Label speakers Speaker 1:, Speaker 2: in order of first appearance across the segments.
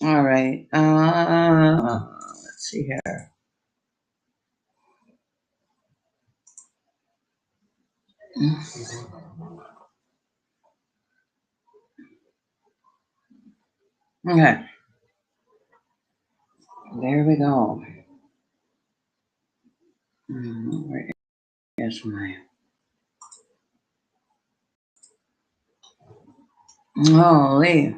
Speaker 1: All right. Let's see here. Okay. There we go. Where is my? Holy.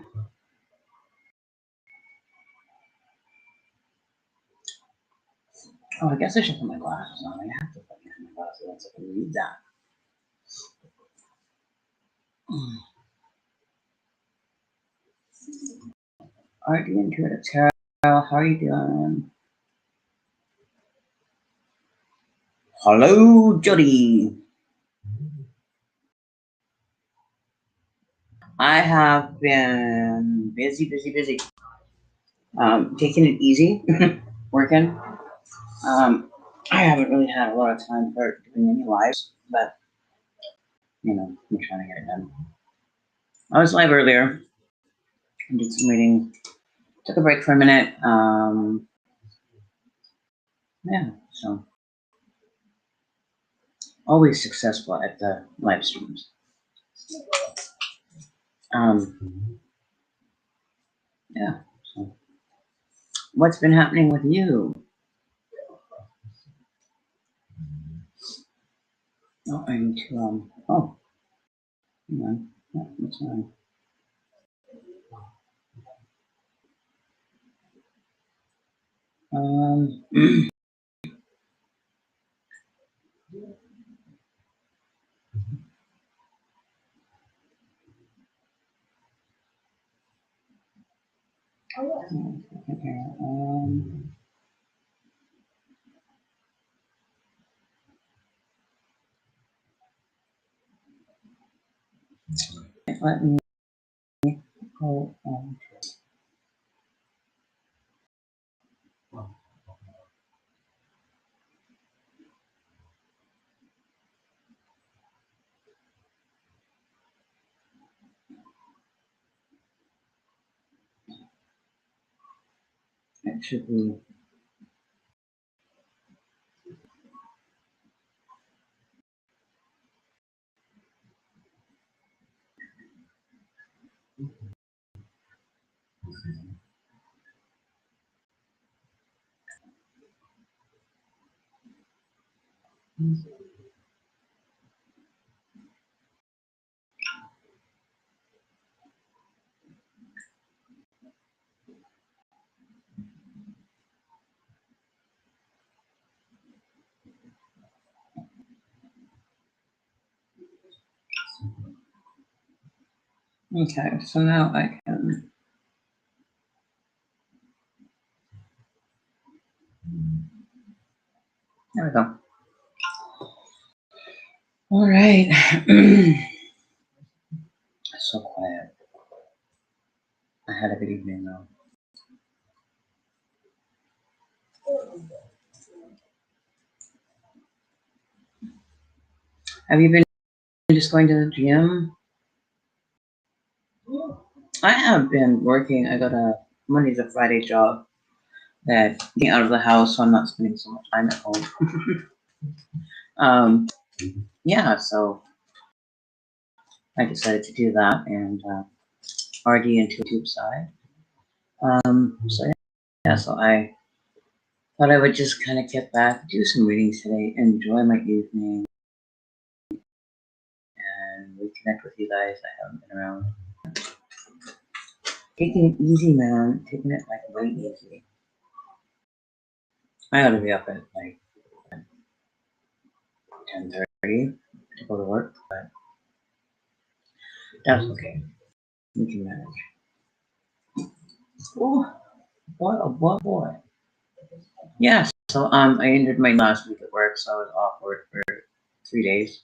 Speaker 1: Oh, I guess I should put my glasses on. I have to put my glasses on so I can read that. Art the Intuitive Tarot. How are you doing? Hello, Jody. I have been busy. Taking it easy, working. I haven't really had a lot of time for doing any lives, but I'm trying to get it done. I was live earlier. I did some reading. Took a break for a minute. Yeah, so always successful at the live streams. Yeah. So, what's been happening with you? Oh, I need to Oh, hang on. What's on? Let me go on. It should be. Okay, so now I can. There we go. All right. So quiet. I had a good evening though. Have you been just going to the gym? I have been working. I got a Monday to Friday job that getting out of the house, so I'm not spending so much time at home. Yeah, so I decided to do that and RD into tube side. So I thought I would just kind of get back, do some readings today, enjoy my evening, and reconnect with you guys. I haven't been around. Taking it easy, man. Taking it like way easy. I ought to be up at like 10:30 to go to work, but that's okay. We can manage. Oh, boy. Yeah, so I ended my last week at work, so I was off work for 3 days.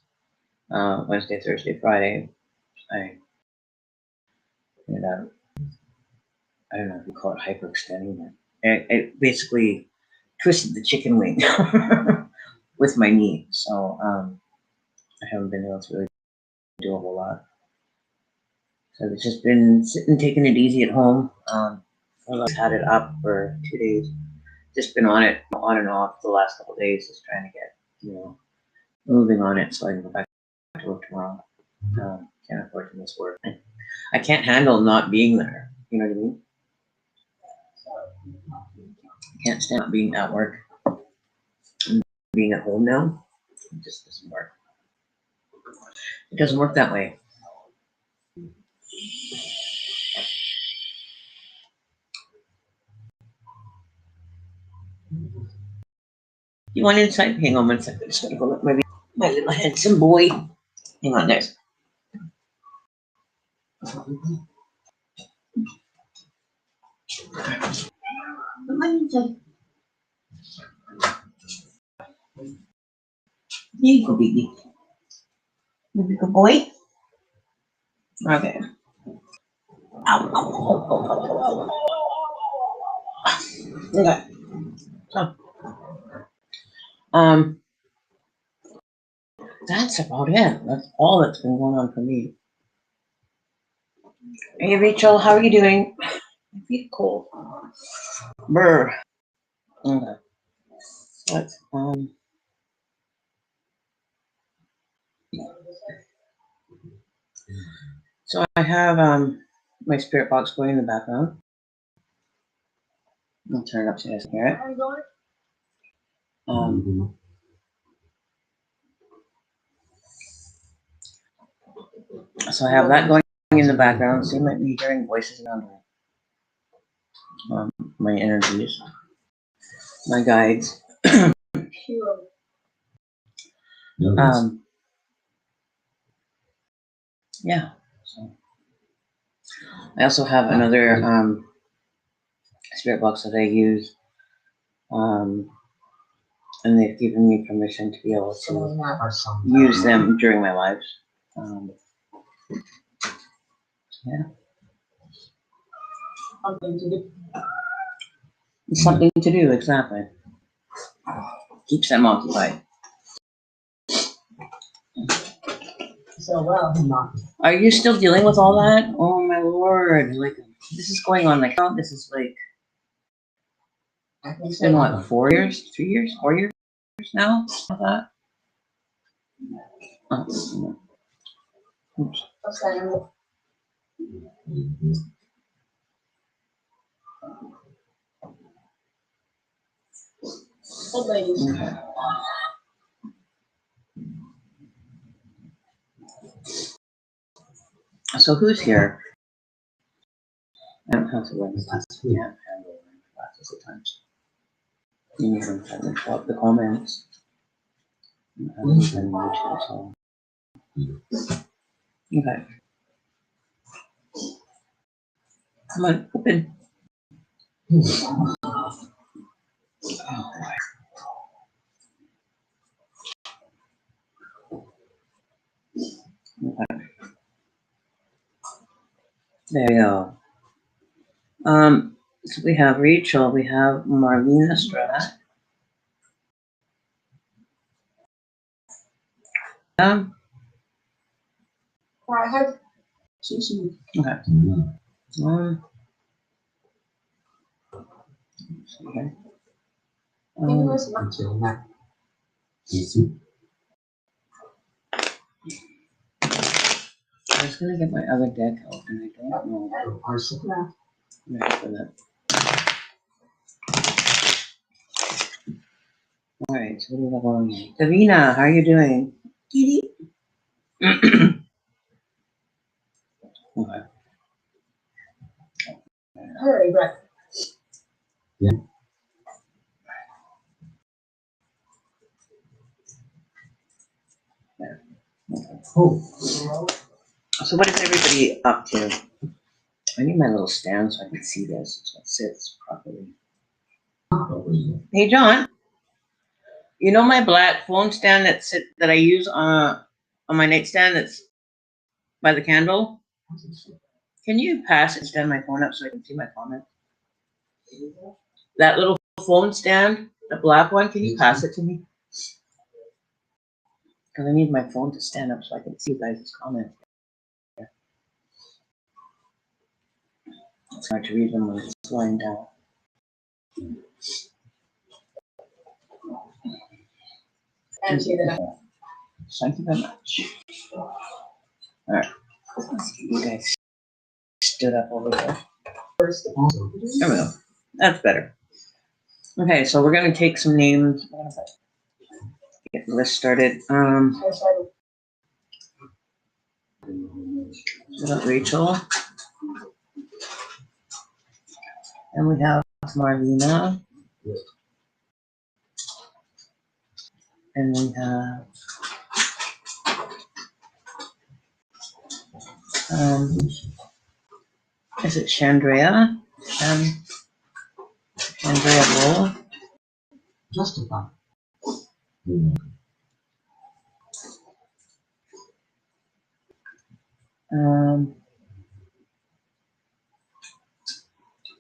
Speaker 1: Wednesday, Thursday, Friday. I ended up, I don't know if you call it hyperextending, but I basically twisted the chicken wing with my knee. So I haven't been able to really do a whole lot. So I've just been sitting, taking it easy at home. Well, I've had it up for 2 days. Just been on it on and off the last couple of days, just trying to get, moving on it so I can go back to work tomorrow. Can't afford to miss work. I can't handle not being there. You know what I mean? I can't stand not being at work and being at home now. It just doesn't work. It doesn't work that way. You want inside? Hang on one second. I'm just gonna go let my little handsome boy. Hang on there. Here you go, baby. You good boy? Okay. Ow. Okay. So, that's about it. That's all that's been going on for me. Hey, Rachel, how are you doing? I feel cold. Brr. Okay. Let's, so I have my spirit box going in the background. I'll turn it up so you guys can hear it. So I have that going in the background. So you might be hearing voices around my energies, my guides. Yeah. So I also have another spirit box that I use, and they've given me permission to be able to use them during my lives. Yeah. It's something to do, exactly. Keeps them occupied. So well, are you still dealing with all that? Oh my lord! Like this is going on. Like this is like it's been what 4 years, 3 years, 4 years now. Of that. Oh, oops. Okay. So who's here? I don't have to wear the glasses. Yeah, I can't handle wearing the glasses at times. You need to fill up the comments. Okay. Come on, open. Okay. There you go. So we have Rachel, we have Marlena Strat. Okay. Okay. I was gonna get my other deck out and I don't know. Right for that. Alright, so what do we have on here? Davina, how are you doing? Kitty? Okay.
Speaker 2: Hurry, Brett. Yeah.
Speaker 1: There. Okay. Oh. So what is everybody up to? I need my little stand so I can see this, so it sits properly. Hey John, you know my black phone stand that I use on my nightstand that's by the candle? Can you pass it and stand my phone up so I can see my comments? That little phone stand, the black one, can you pass it to me? Because I need my phone to stand up so I can see you guys' comments. It's hard to read them when it's line down.
Speaker 2: And see that.
Speaker 1: Thank you very much. Alright. You guys stood up over there.
Speaker 2: First.
Speaker 1: There we go. That's better. Okay, so we're gonna take some names. Get the list started. We got Rachel. And we have Marlena. And we have is it Chandrea? Chandrea Bull?
Speaker 2: Justify.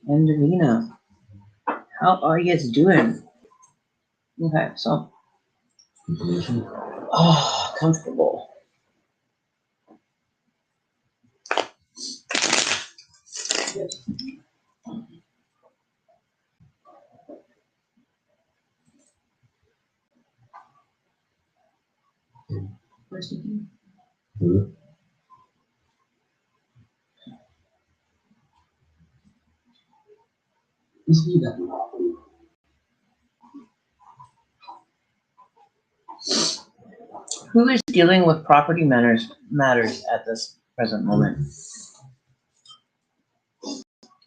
Speaker 1: And Davina. How are you guys doing? Okay, so comfortable.
Speaker 2: Where's the
Speaker 1: Who is dealing with property matters at this present moment?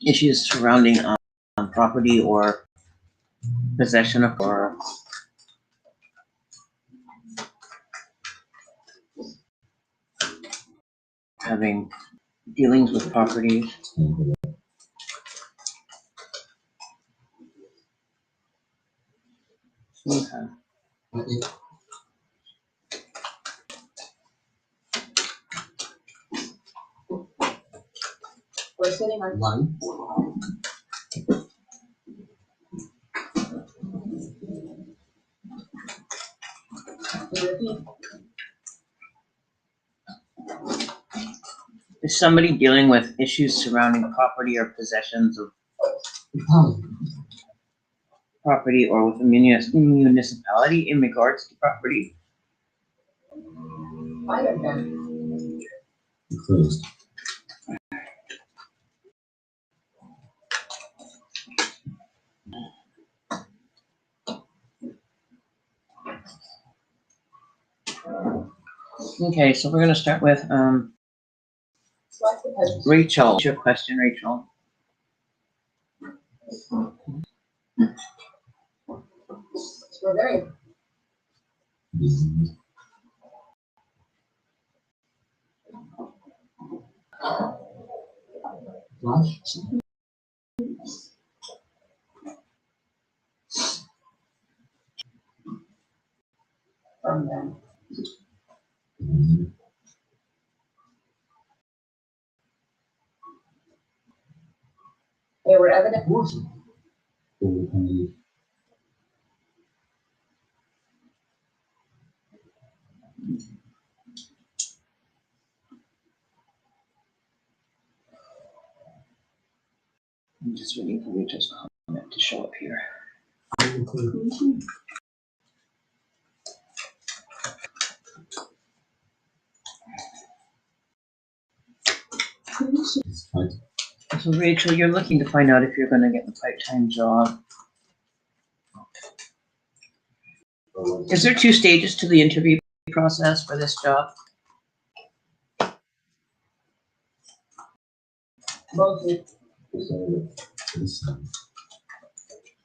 Speaker 1: Issues surrounding property or possession of or having dealings with properties. Okay.
Speaker 2: We're sitting on one.
Speaker 1: Is somebody dealing with issues surrounding property or possessions of property or with a municipality in regards to property?
Speaker 2: I don't know.
Speaker 3: Closed.
Speaker 1: Okay, so we're going to start with Rachel. What's your question, Rachel?
Speaker 2: We're very. From them. They were evident.
Speaker 1: I'm just waiting for Rachel's comment to show up here. So Rachel, you're looking to find out if you're going to get the part-time job. Is there 2 stages to the interview process for this job?
Speaker 2: Both.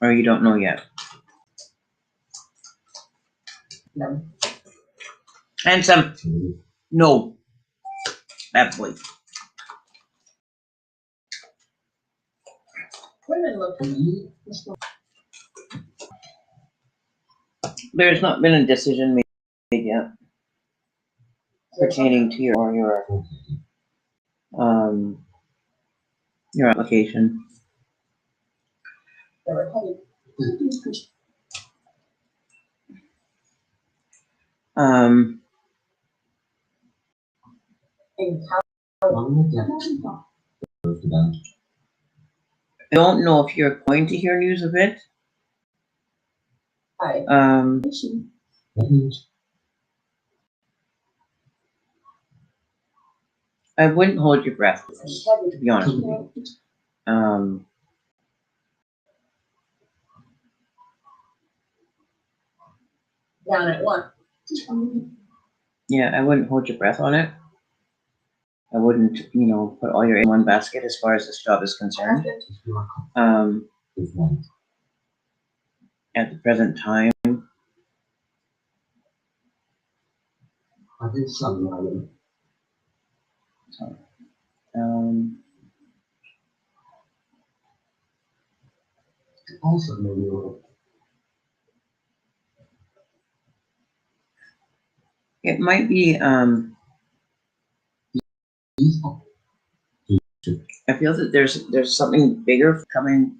Speaker 1: Or you don't know yet?
Speaker 2: No.
Speaker 1: Handsome. No. That boy.
Speaker 2: Women look.
Speaker 1: There's not been a decision made yet pertaining to your application.
Speaker 2: They were heavy. In how?
Speaker 1: I don't know if you're going to hear news of it.
Speaker 2: Hi.
Speaker 1: I wouldn't hold your breath, to be honest with you.
Speaker 2: Down at what?
Speaker 1: Yeah, I wouldn't hold your breath on it. I wouldn't, put all your eggs in one basket as far as this job is concerned. At the present time, it might be, I feel that there's something bigger coming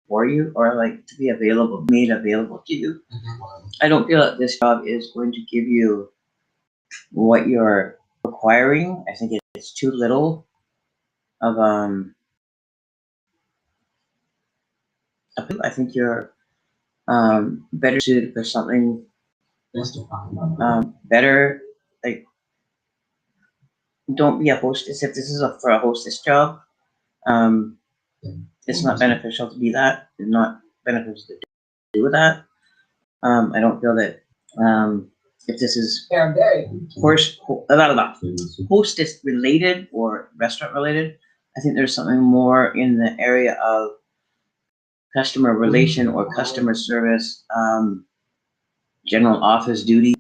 Speaker 1: for you, or like to be made available to you. I don't feel that this job is going to give you what you're requiring. I think it's too little of I think you're better suited for something better. Like, don't be a hostess. If this is for a hostess job, it's not beneficial to be that. It's not beneficial to do with that. I don't feel that if this is hostess related or restaurant related, I think there's something more in the area of customer relation or customer service, general office duty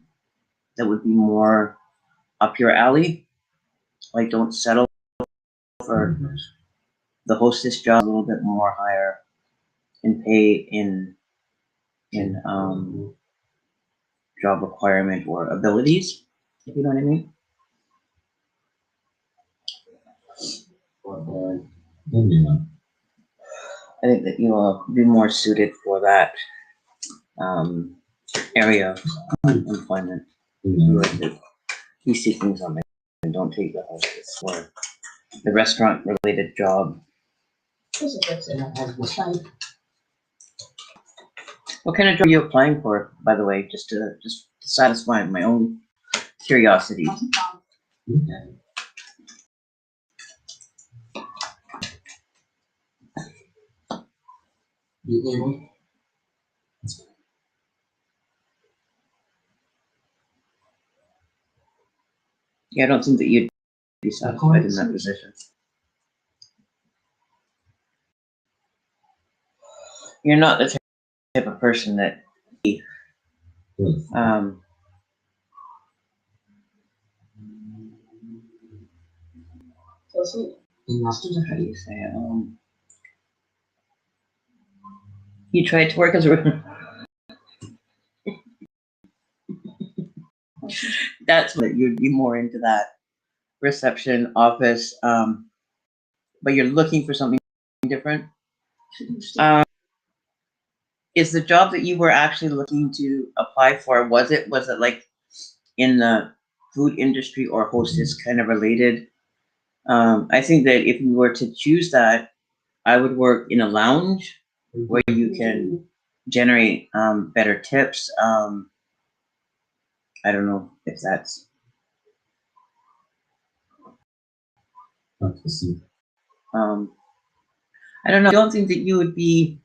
Speaker 1: that would be more up your alley. Like, don't settle for the hostess job, a little bit more higher in pay in job requirement or abilities, if you know what I mean. I think that you will be more suited for that area of employment. You would be seeking something, and don't take the hostess or the restaurant related job. What kind of job are you applying for, by the way, just to satisfy my own curiosity? Yeah, I don't think that you'd be satisfied in that position. You're not the type of person that how do you say it? You tried to work as a that's what you'd be more into, that reception office, but you're looking for something different. Is the job that you were actually looking to apply for, was it like in the food industry or hostess kind of related? I think that if you were to choose that, I would work in a lounge where you can generate better tips. I don't know if that's I don't know. I don't think that you would be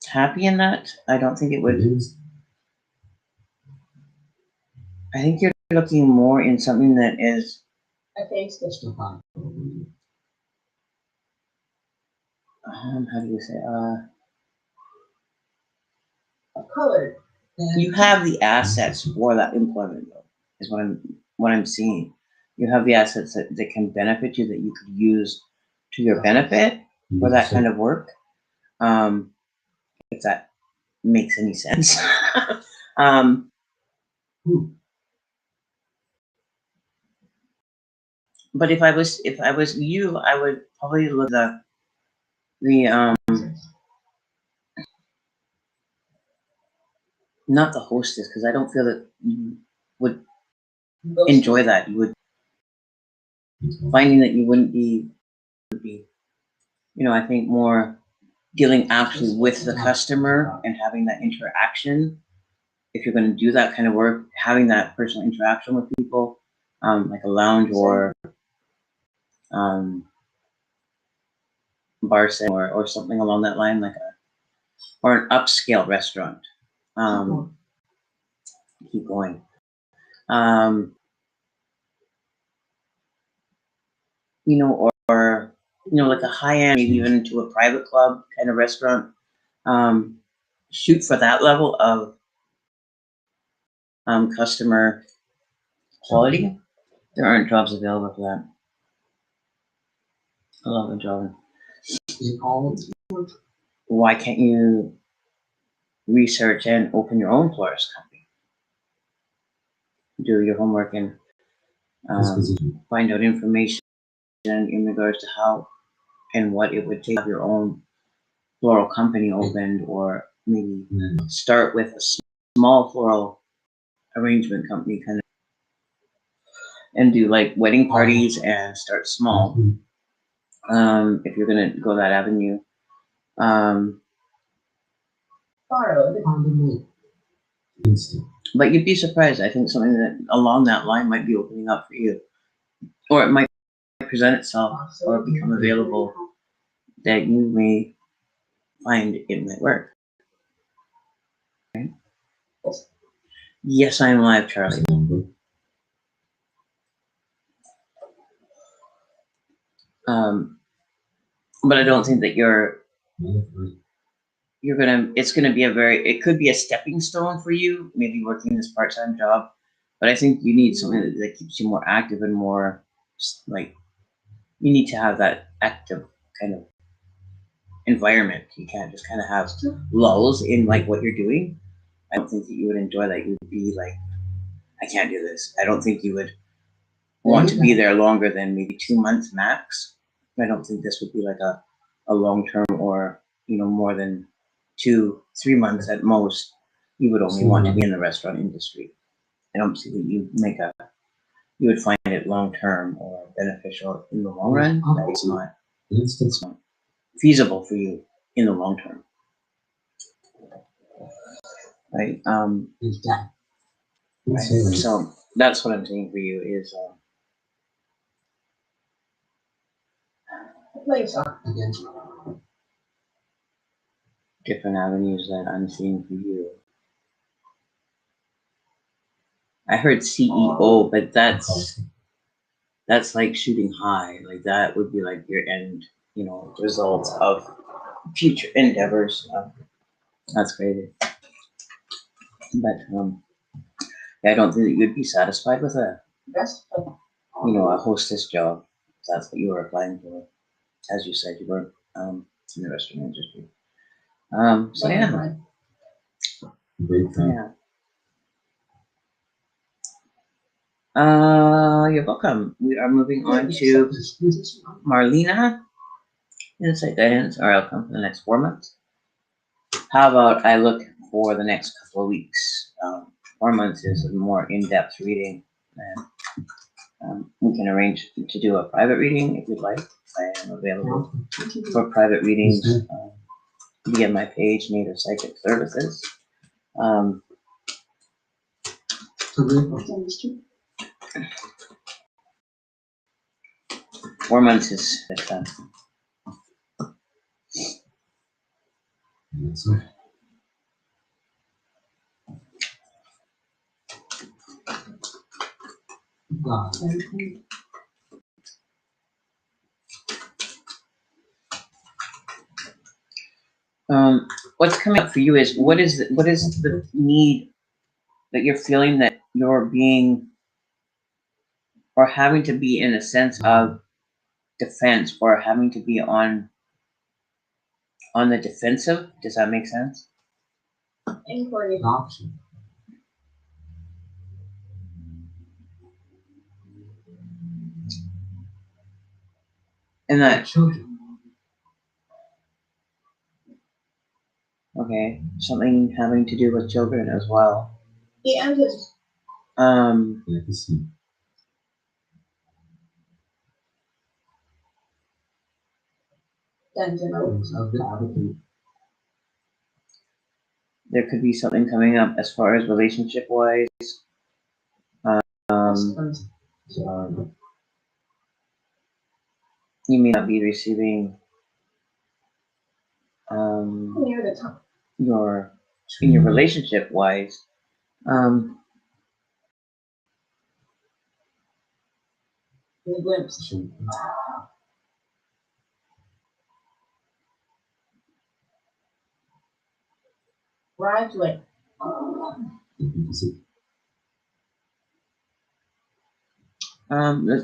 Speaker 1: happy in that. I don't think it would. I think you're looking more in something that is how do you say
Speaker 2: Colored.
Speaker 1: you have the assets for that employment, though, is what I'm seeing. You have the assets that can benefit you, that you could use to your benefit for that kind of work. If that makes any sense. But if I was you, I would probably look at the not the hostess, because I don't feel that you would enjoy that. You would finding that you wouldn't be I think more dealing actually with the customer and having that interaction. If you're going to do that kind of work, having that personal interaction with people, like a lounge or bar setting or something along that line, like or an upscale restaurant. Keep going. Or like a high end, maybe even to a private club kind of restaurant. Shoot for that level of customer quality. There aren't jobs available for that. I love the job. Why can't you research and open your own florist company? Do your homework and find out information in regards to how and what it would take to have your own floral company opened, or maybe start with a small floral arrangement company kind of, and do like wedding parties and start small. If you're gonna go that avenue. But you'd be surprised. I think something that along that line might be opening up for you, or it might present itself or become available that you may find it might work. Okay. Yes, I am live, Charlie. But I don't think that it's gonna be it could be a stepping stone for you, maybe working this part-time job, but I think you need something that keeps you more active and more like, you need to have that active kind of environment. You can't just kind of have lulls in like what you're doing. I don't think that you would enjoy that. You would be like, I can't do this. I don't think you would want to be there longer than maybe 2 months max. I don't think this would be like a long-term, or more than 2-3 months at most. You would only want to be in the restaurant industry. I don't see that you would find it long-term or beneficial in the long run. That it's not feasible for you in the long term, right? Right. So that's what I'm saying for you is different avenues that I'm seeing for you. I heard CEO, but that's like shooting high. Like that would be like your end, results of future endeavors. That's crazy. But I don't think that you'd be satisfied with a hostess job. If that's what you were applying for. As you said, you were in the restaurant industry. So yeah. Yeah. You're welcome. We are moving on to Marlena. Insight guidance, or outcome for the next 4 months. How about I look for the next couple of weeks? 4 months is a more in-depth reading, and we can arrange to do a private reading if you'd like. I am available for private readings via my page, Native Psychic Services. 4 months is what's coming up for you is what is the need that you're feeling that you're being or having to be in a sense of defense, or having to be on the defensive. Does that make sense?
Speaker 2: Inquiry.
Speaker 1: And that
Speaker 3: children.
Speaker 1: Okay, something having to do with children as well.
Speaker 2: Yeah, just
Speaker 1: There could be something coming up as far as relationship wise. You may not be receiving your in your relationship wise.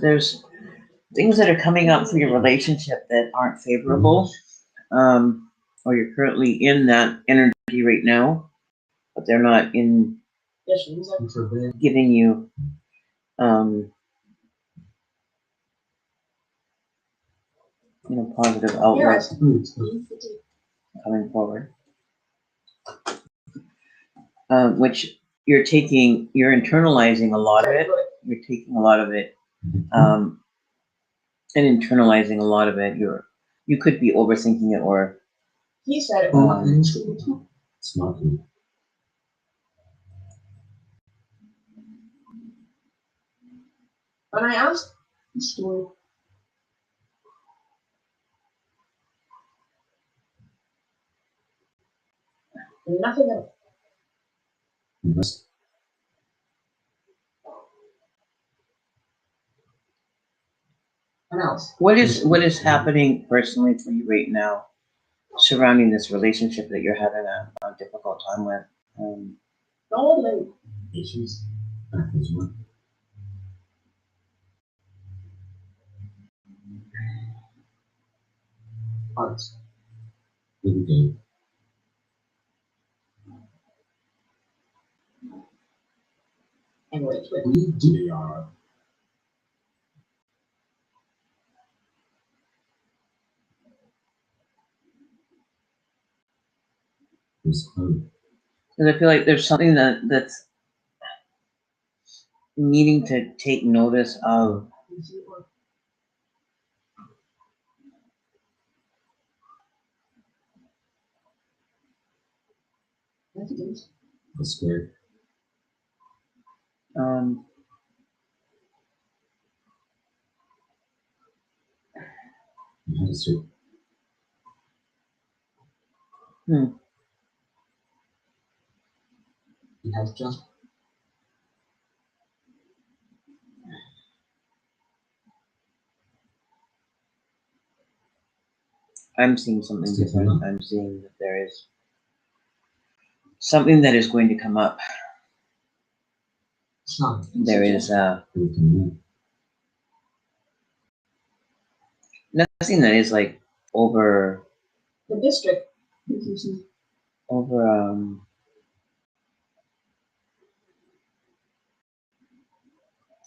Speaker 1: There's things that are coming up for your relationship that aren't favorable, or you're currently in that energy right now, but they're not in giving you positive outlook coming forward, which you're internalizing a lot of it. You're taking a lot of it, and internalizing a lot of it. You could be overthinking it, or
Speaker 2: he said it.
Speaker 3: It's not you.
Speaker 2: When I asked the story, nothing else.
Speaker 3: Yes.
Speaker 2: What else?
Speaker 1: What is happening personally for you right now surrounding this relationship that you're having a difficult time with?
Speaker 2: Only
Speaker 3: Issues. That is one.
Speaker 2: parts.
Speaker 3: Little game.
Speaker 2: And wait,
Speaker 3: We do are. It's code.
Speaker 1: Because I feel like there's something that's needing to take notice of.
Speaker 3: The square. You had a soup. It has just.
Speaker 1: I'm seeing something different. I'm seeing that there is something that is going to come up.
Speaker 3: It's not.
Speaker 1: There is nothing that is like over
Speaker 2: the district.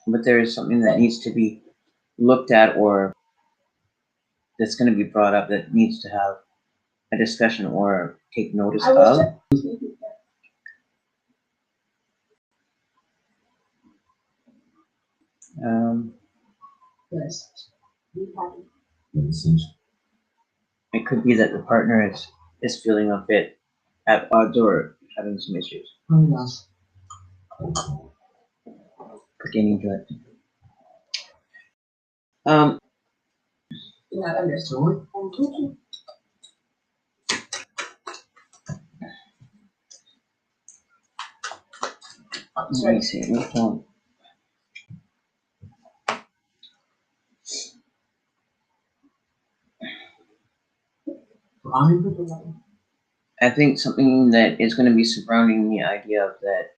Speaker 1: but there is something that needs to be looked at, or that's going to be brought up, that needs to have a discussion or take notice of.
Speaker 2: Yes.
Speaker 1: It could be that the partner is feeling a bit at odds or having some issues pertaining to it.
Speaker 2: Not understood.
Speaker 1: Let me see. Which one? I think something that is going to be surrounding the idea of that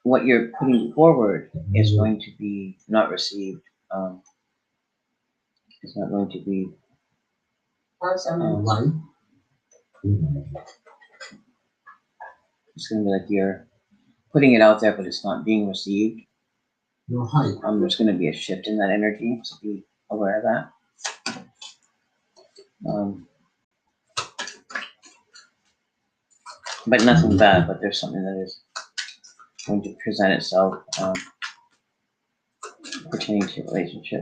Speaker 1: what you're putting forward is going to be not received. It's not going to be it's going to be like you're putting it out there, but it's not being received. There's going to be a shift in that energy, so be aware of that. But nothing bad, but there's something that is going to present itself pertaining to your relationship.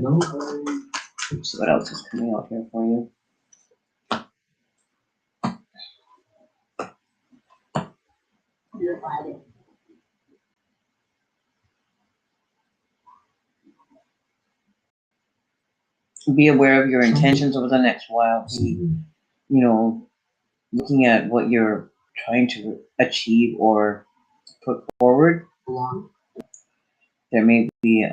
Speaker 1: So what else is coming out here for you?
Speaker 2: You're fighting.
Speaker 1: Be aware of your intentions over the next while. Be,
Speaker 3: Something.
Speaker 1: looking at what you're trying to achieve or put forward.
Speaker 2: Belong.
Speaker 1: There may be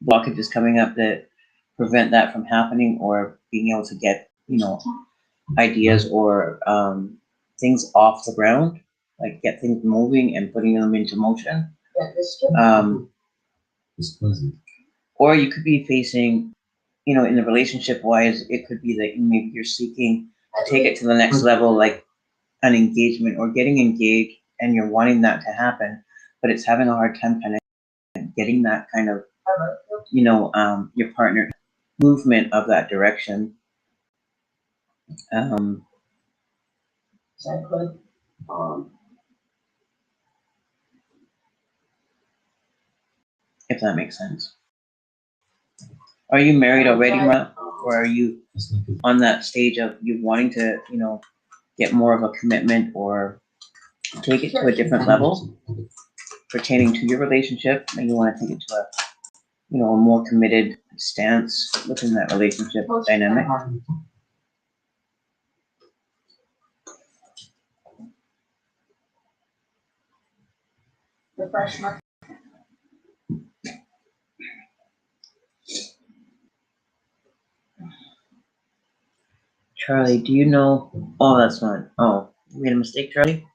Speaker 1: blockages coming up that prevent that from happening, or being able to get ideas or things off the ground, like get things moving and putting them into motion.
Speaker 2: That district.
Speaker 3: It's pleasant.
Speaker 1: Or you could be facing, in the relationship wise, it could be that maybe you're seeking to take it to the next level, like an engagement or getting engaged, and you're wanting that to happen, but it's having a hard time kind of getting that kind of, your partner movement of that direction.
Speaker 2: So I could,
Speaker 1: If that makes sense. Are you married already, Marla? Or are you
Speaker 3: It's like a
Speaker 1: on that stage of you wanting to, get more of a commitment or take it to a different level pertaining to your relationship, and you want to take it to a more committed stance within that relationship dynamic?
Speaker 2: refresh my.
Speaker 1: Charlie, do you know? Oh, that's not. Oh, we made a mistake, Charlie.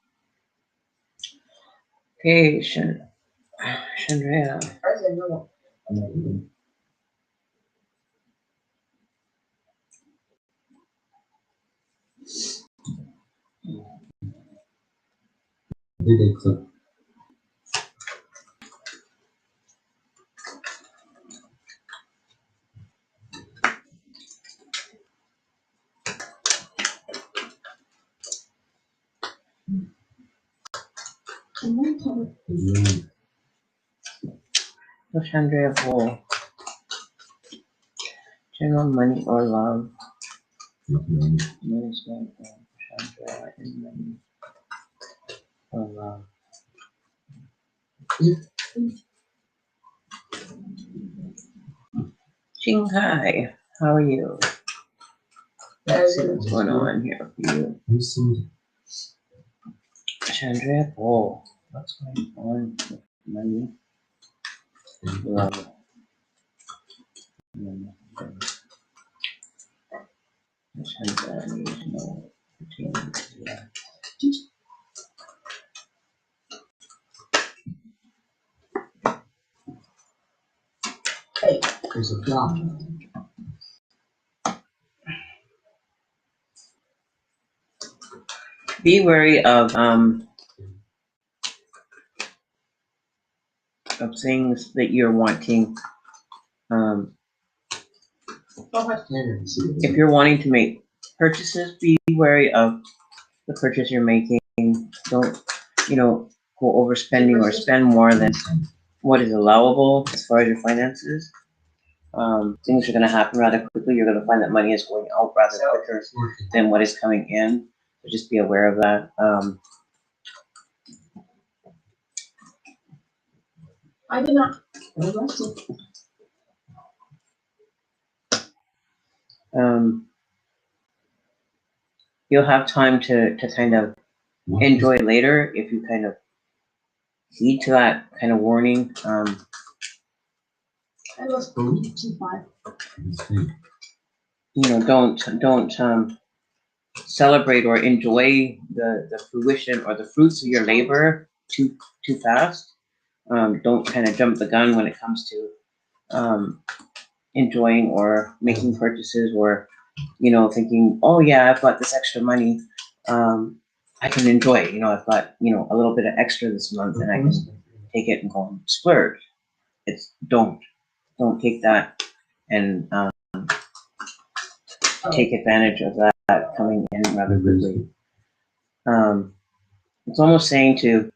Speaker 1: Okay, Chandrea.
Speaker 2: President, no.
Speaker 3: Did they click? Mm,
Speaker 1: So Chandrea Bull. General money or love.
Speaker 3: nothing.
Speaker 1: Management of Chandrea and money or love. Shinkai, how are you? Let's see what's going on here for you.
Speaker 3: You seem
Speaker 1: Chandrea Bull. What's going on with money? Love. Chandrea needs to know pertaining to that.
Speaker 2: Hey,
Speaker 3: there's a block.
Speaker 1: Be wary of things that you're wanting.
Speaker 2: go ahead.
Speaker 1: If you're wanting to make purchases, be wary of the purchase you're making. Don't, go overspending or spend more than what is allowable as far as your finances. Things are going to happen rather quickly. You're going to find that money is going out rather quicker than what is coming in. So just be aware of that.
Speaker 2: I did not.
Speaker 1: You'll have time to kind of enjoy later if you kind of heed to that kind of warning.
Speaker 2: I was 2.5.
Speaker 1: Don't celebrate or enjoy the fruition or the fruits of your labor too fast. Don't kind of jump the gun when it comes to enjoying or making purchases, or thinking, oh yeah, I've got this extra money, I can enjoy it. I've got a little bit of extra this month, and I can take it and go and splurge. It's don't take that and take advantage of that coming in rather quickly. It's almost saying to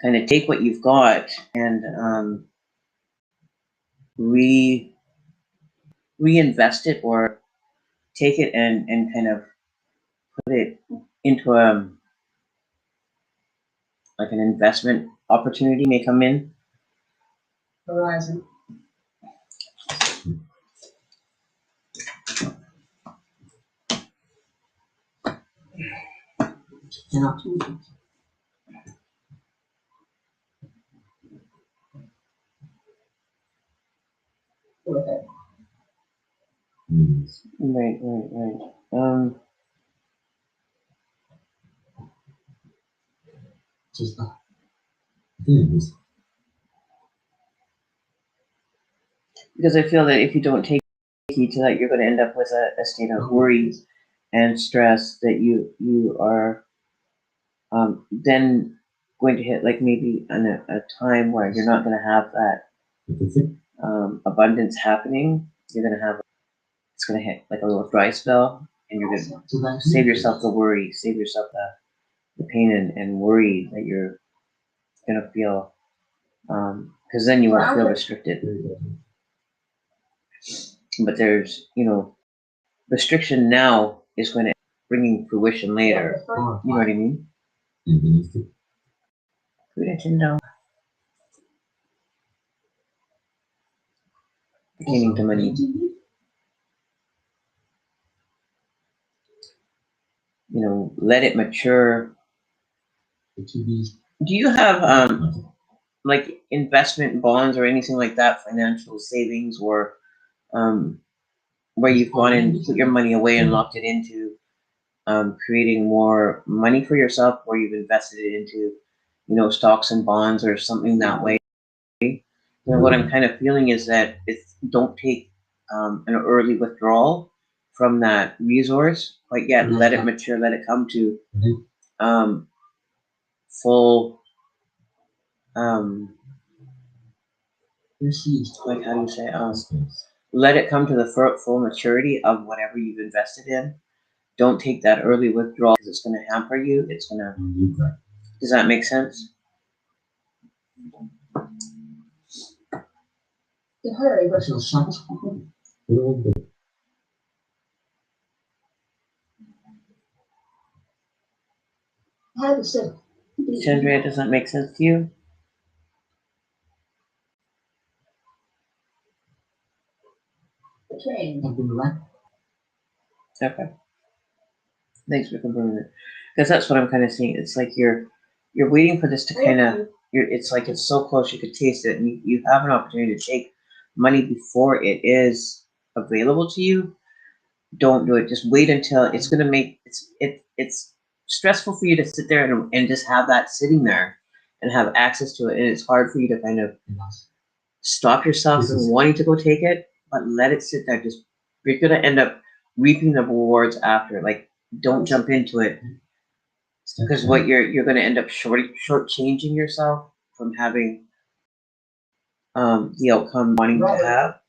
Speaker 1: kind of take what you've got and reinvest it or take it and kind of put it into like an investment opportunity may come in.
Speaker 2: Horizon. An opportunity. With it.
Speaker 3: Yes.
Speaker 1: Right.
Speaker 3: Just I think it was
Speaker 1: Because I feel that if you don't take heed to that, you're going to end up with a state of worry and stress that you are then going to hit like maybe a time where you're not going to have that abundance happening. You're going to have it's going to hit like a little dry spell, and you're going to save yourself the worry, save yourself the pain and worry that you're going to feel, because then you won't feel restricted. But there's restriction now is going to bringing fruition later. You know what I mean? Nintendo. Pertaining to money. Let it mature. Do you have like investment bonds or anything like that, financial savings, or where you've gone and put your money away and locked it into creating more money for yourself, where you've invested it into stocks and bonds or something that way? What I'm kind of feeling is that don't take an early withdrawal from that resource quite yet. Let it mature. Let it come to full. Like how do you say? Let it come to the full maturity of whatever you've invested in. Don't take that early withdrawal because it's going to hamper you. It's going to. Does that make sense?
Speaker 2: The hurry versus shut. I had to sit.
Speaker 1: Chandra, does that make sense to you?
Speaker 2: The train. I've been right.
Speaker 1: Okay. Thanks for confirming it. Because that's what I'm kind of seeing. It's like you're waiting for this to kind of. It's like it's so close you could taste it, and you have an opportunity to take money before it is available to you. Don't do it. Just wait until it's going to make it's stressful for you to sit there and just have that sitting there and have access to it, and it's hard for you to kind of stop yourself from wanting to go take it, but let it sit there. Just you're going to end up reaping the rewards after. Like, don't jump into it, because what you're going to end up shortchanging yourself from having the outcome wanting to have.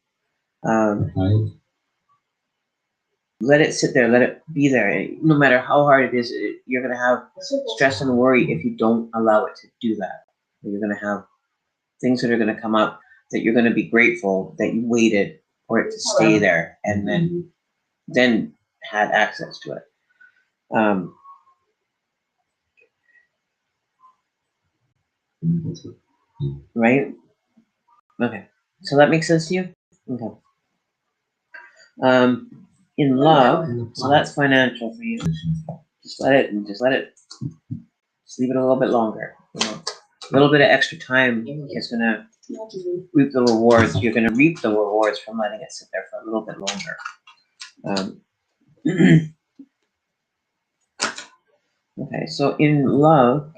Speaker 1: Let it sit there. Let it be there. No matter how hard it is, you're going to have stress and worry if you don't allow it to do that. You're going to have things that are going to come up that you're going to be grateful that you waited for it to stay there and then had access to it. Right? Okay. So that makes sense to you? Okay. In love, so that's financial for you. Just let it just leave it a little bit longer. A little bit of extra time is gonna reap the rewards. You're gonna reap the rewards from letting it sit there for a little bit longer. Okay, so in love,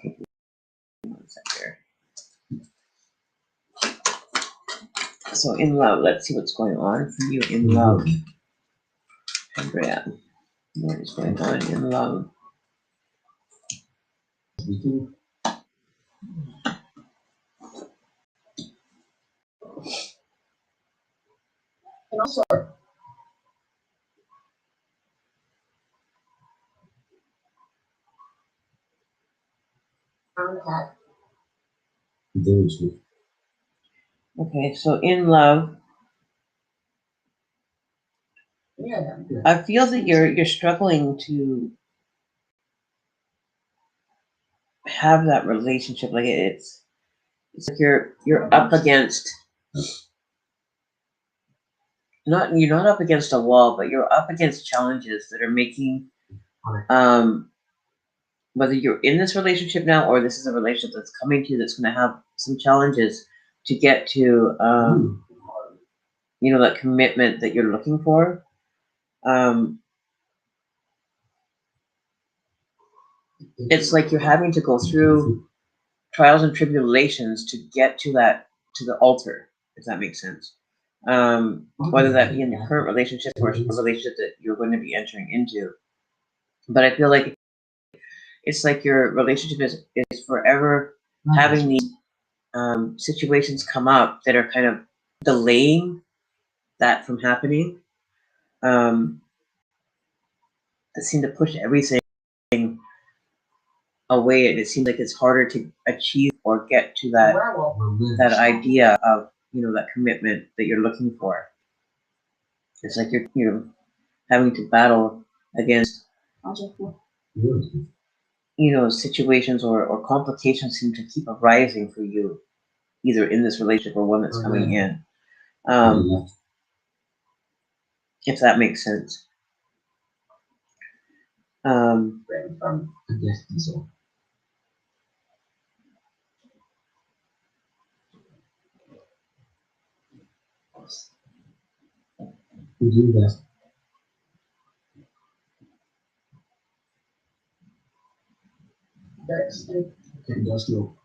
Speaker 1: one sec here. So in love, let's see what's going on for you in love, Andrea. What is going on in love?
Speaker 2: And also, brown hat.
Speaker 1: Okay, so in love,
Speaker 2: Yeah.
Speaker 1: I feel that you're struggling to have that relationship. Like it's like you're up against you're not up against a wall, but you're up against challenges that are making whether you're in this relationship now or this is a relationship that's coming to you that's going to have some challenges to get to that commitment that you're looking for. It's like you're having to go through trials and tribulations to get to the altar, if that makes sense. Whether that be in your current relationship or a relationship that you're going to be entering into. But I feel like it's like your relationship is forever having these situations come up that are kind of delaying that from happening. That seem to push everything away, and it seems like it's harder to achieve or get to that idea of that commitment that you're looking for. It's like you're having to battle against situations or complications seem to keep arising for you, either in this relationship or one that's coming in. If that makes sense.
Speaker 3: I guess so. We do that.
Speaker 2: That's
Speaker 3: Industrial.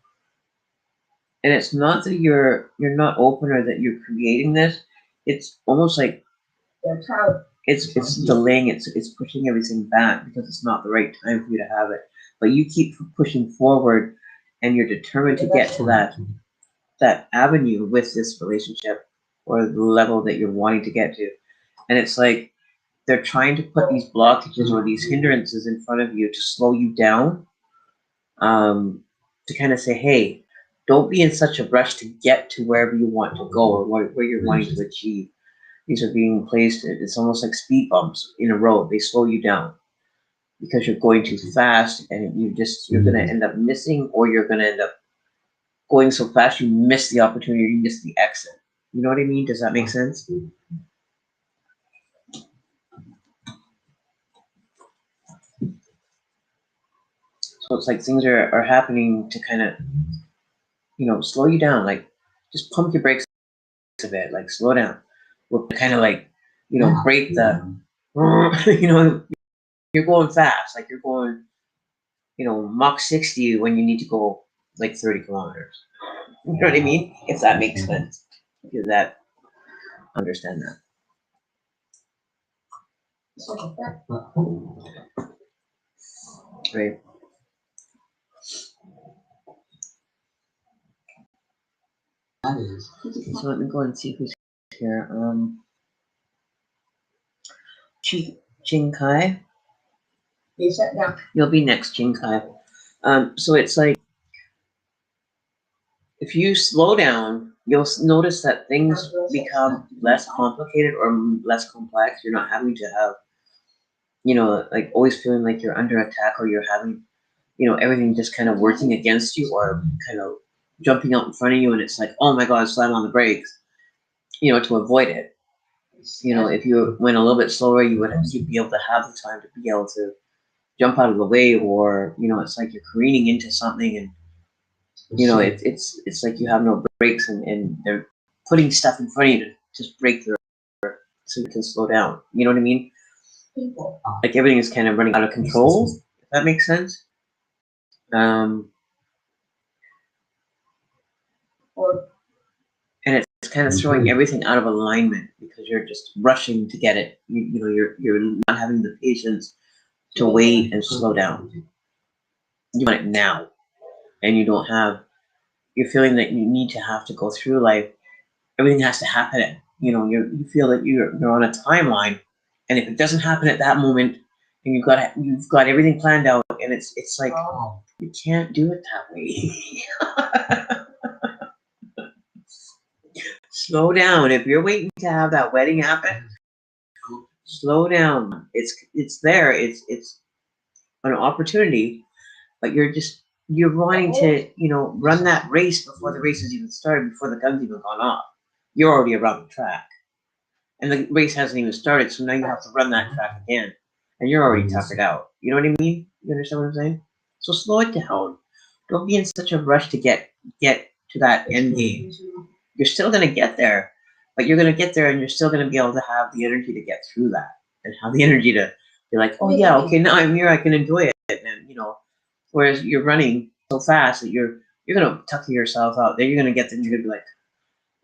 Speaker 1: And it's not that you're not open or that you're creating this. It's almost like
Speaker 2: their child.
Speaker 1: it's delaying. It's pushing everything back because it's not the right time for you to have it. But you keep pushing forward, and you're determined to get to that avenue with this relationship or the level that you're wanting to get to. And it's like they're trying to put these blockages or these hindrances in front of you to slow you down. To kind of say, hey, don't be in such a rush to get to wherever you want to go or where you're wanting to achieve. These are being placed, it's almost like speed bumps in a road. They slow you down because you're going too fast, and you're going to end up missing, or you're going to end up going so fast you miss the opportunity, you miss the exit. You know what I mean? Does that make sense? So it's like things are happening to kind of, slow you down. Like, just pump your brakes a bit. Like, slow down. We'll kind of like, break the, you're going fast. Like, you're going, Mach 60 when you need to go like 30 kilometers. You know what I mean? If that makes sense. If that, understand that. Right.
Speaker 3: That is.
Speaker 1: So let me go and see who's here. Jing Kai.
Speaker 2: They sat down.
Speaker 1: You'll be next, Jing Kai. So it's like if you slow down, you'll notice that things become less complicated or less complex. You're not having to have, like always feeling like you're under attack, or you're having, everything just kind of working against you or kind of jumping out in front of you, and it's like, oh my God, slam on the brakes, to avoid it. If you went a little bit slower, you'd be able to have the time to be able to jump out of the way, or it's like you're careening into something, and it's like you have no brakes, and they're putting stuff in front of you to just break through so you can slow down. You know what I mean?
Speaker 2: People.
Speaker 1: Like everything is kind of running out of control. If that makes sense. And it's kind of throwing everything out of alignment because you're just rushing to get it. You're not having the patience to wait and slow down. You want it now, and you're feeling that you need to have to go through life. Everything has to happen. You feel that you're on a timeline, and if it doesn't happen at that moment, and you've got everything planned out, and it's like you can't do it that way. Slow down. If you're waiting to have that wedding happen, Slow down. It's there. It's an opportunity, but you're wanting to, run that race before the race has even started, before the gun's even gone off. You're already around the track, and the race hasn't even started. So now you have to run that track again, and you're already tuckered out. You know what I mean? You understand what I'm saying? So slow it down. Don't be in such a rush to get to that end game. You're still gonna get there, but you're gonna get there, and you're still gonna be able to have the energy to get through that, and have the energy to be like, oh yeah, okay, now I'm here, I can enjoy it, and whereas you're running so fast that you're gonna tucker yourself out. Then you're gonna get there, and you're gonna be like,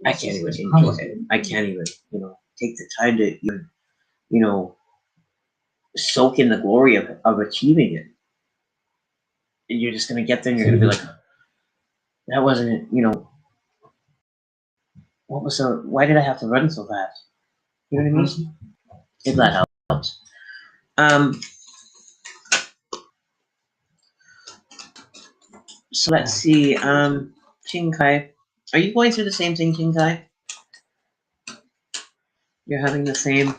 Speaker 1: I can't even enjoy it. I can't even, take the time to even, soak in the glory of achieving it. And you're just gonna get there, and you're gonna be like, that wasn't, why did I have to run so fast? You know what I mean? If that helps. So let's see. Chinkai, are you going through the same thing, Chinkai? You're having the same.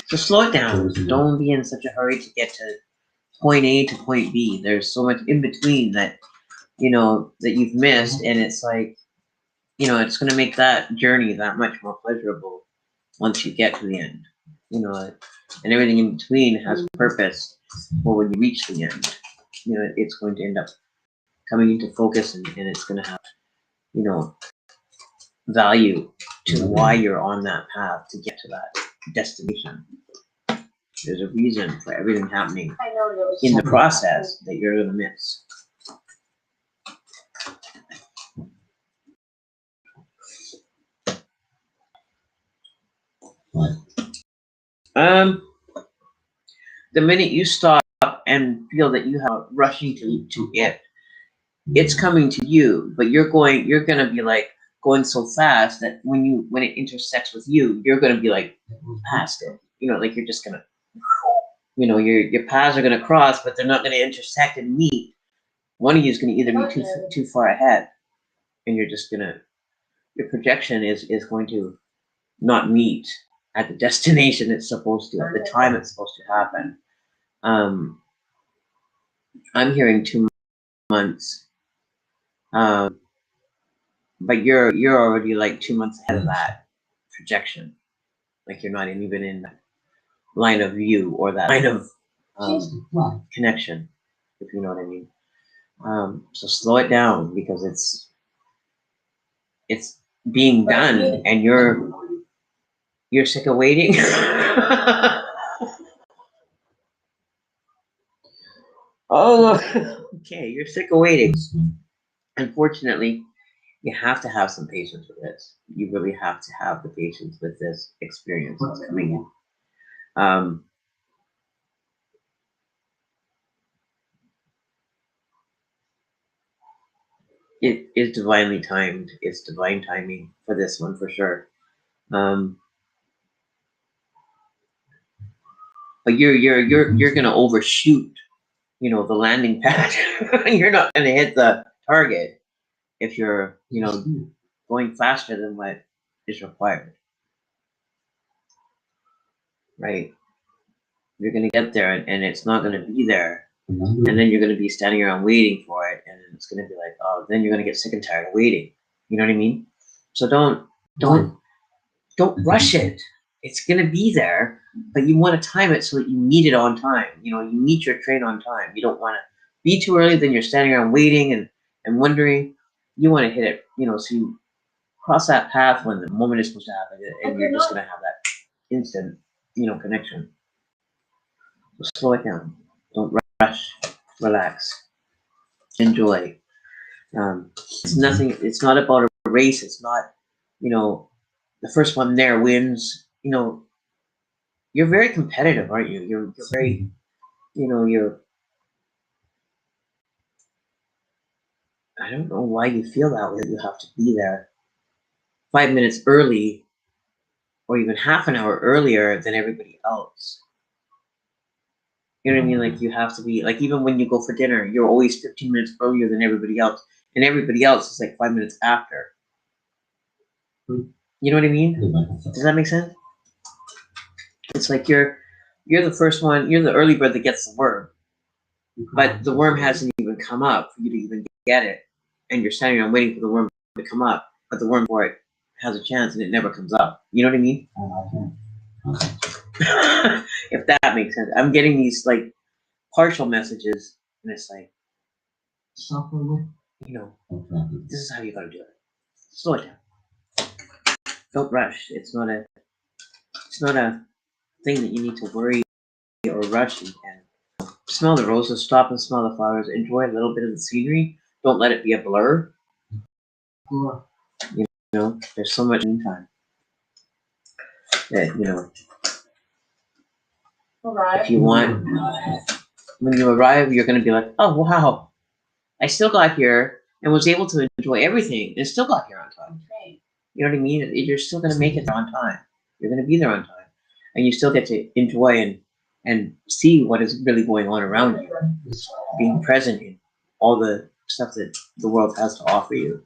Speaker 1: So slow it down. Don't be in such a hurry to get to point A to point B. There's so much in between that that you've missed, and it's like it's going to make that journey that much more pleasurable once you get to the end. And everything in between has purpose for when you reach the end. It's going to end up coming into focus, and it's going to have value to why you're on that path to get to that destination. There's a reason for everything happening in the process that you're going to miss. The minute you stop and feel that you have rushing to it, it's coming to you, but you're gonna be like going so fast that when it intersects with you, you're gonna be like past it. Like you're just gonna, your paths are gonna cross, but they're not gonna intersect and meet. One of you is gonna either be too far ahead, and you're just gonna, your projection is going to not meet at the destination it's supposed to, at the time it's supposed to happen. I'm hearing 2 months, but you're already like 2 months ahead of that projection. Like you're not even in that line of view or that line of connection, if you know what I mean. So slow it down, because it's being done, and you're sick of waiting. Oh, okay, you're sick of waiting. Unfortunately, you have to have some patience with this. You really have to have the patience with this experience that's coming in. It is divinely timed. It's divine timing for this one for sure. But you're gonna overshoot, the landing pad. You're not gonna hit the target if you're, going faster than what is required. Right? You're gonna get there, and it's not gonna be there, and then you're gonna be standing around waiting for it, and it's gonna be like, oh, then you're gonna get sick and tired of waiting. You know what I mean? So don't rush it. It's gonna be there, but you want to time it so that you meet it on time. You meet your train on time. You don't want to be too early, then you're standing around waiting and wondering. You want to hit it, so you cross that path when the moment is supposed to happen, and you're just gonna have that instant, connection. So slow it down. Don't rush. Relax. Enjoy. It's nothing. It's not about a race. It's not, the first one there wins. You're very competitive, aren't you? You're very, I don't know why you feel that way. You have to be there 5 minutes early, or even half an hour earlier than everybody else. You know what I mean? Like you have to be, like, even when you go for dinner, you're always 15 minutes earlier than everybody else, and everybody else is like 5 minutes after. You know what I mean? Does that make sense? It's like you're the first one, you're the early bird that gets the worm, but the worm hasn't even come up for you to even get it, and you're standing around waiting for the worm to come up, but the worm for it has a chance and it never comes up. You know what I mean? If that makes sense. I'm getting these like partial messages, and it's like, you know, this is how you gotta do it. Slow it down. Don't rush. It's not a thing that you need to worry or rush and smell the roses, stop and smell the flowers, enjoy a little bit of the scenery. Don't let it be a blur. You know, there's so much in time that, you know, if you want, when you arrive, you're going to be like, oh, wow, I still got here and was able to enjoy everything and still got here on time. You know what I mean? You're still going to make it there on time. You're going to be there on time. And you still get to enjoy and see what is really going on around you. Being present in all the stuff that the world has to offer you.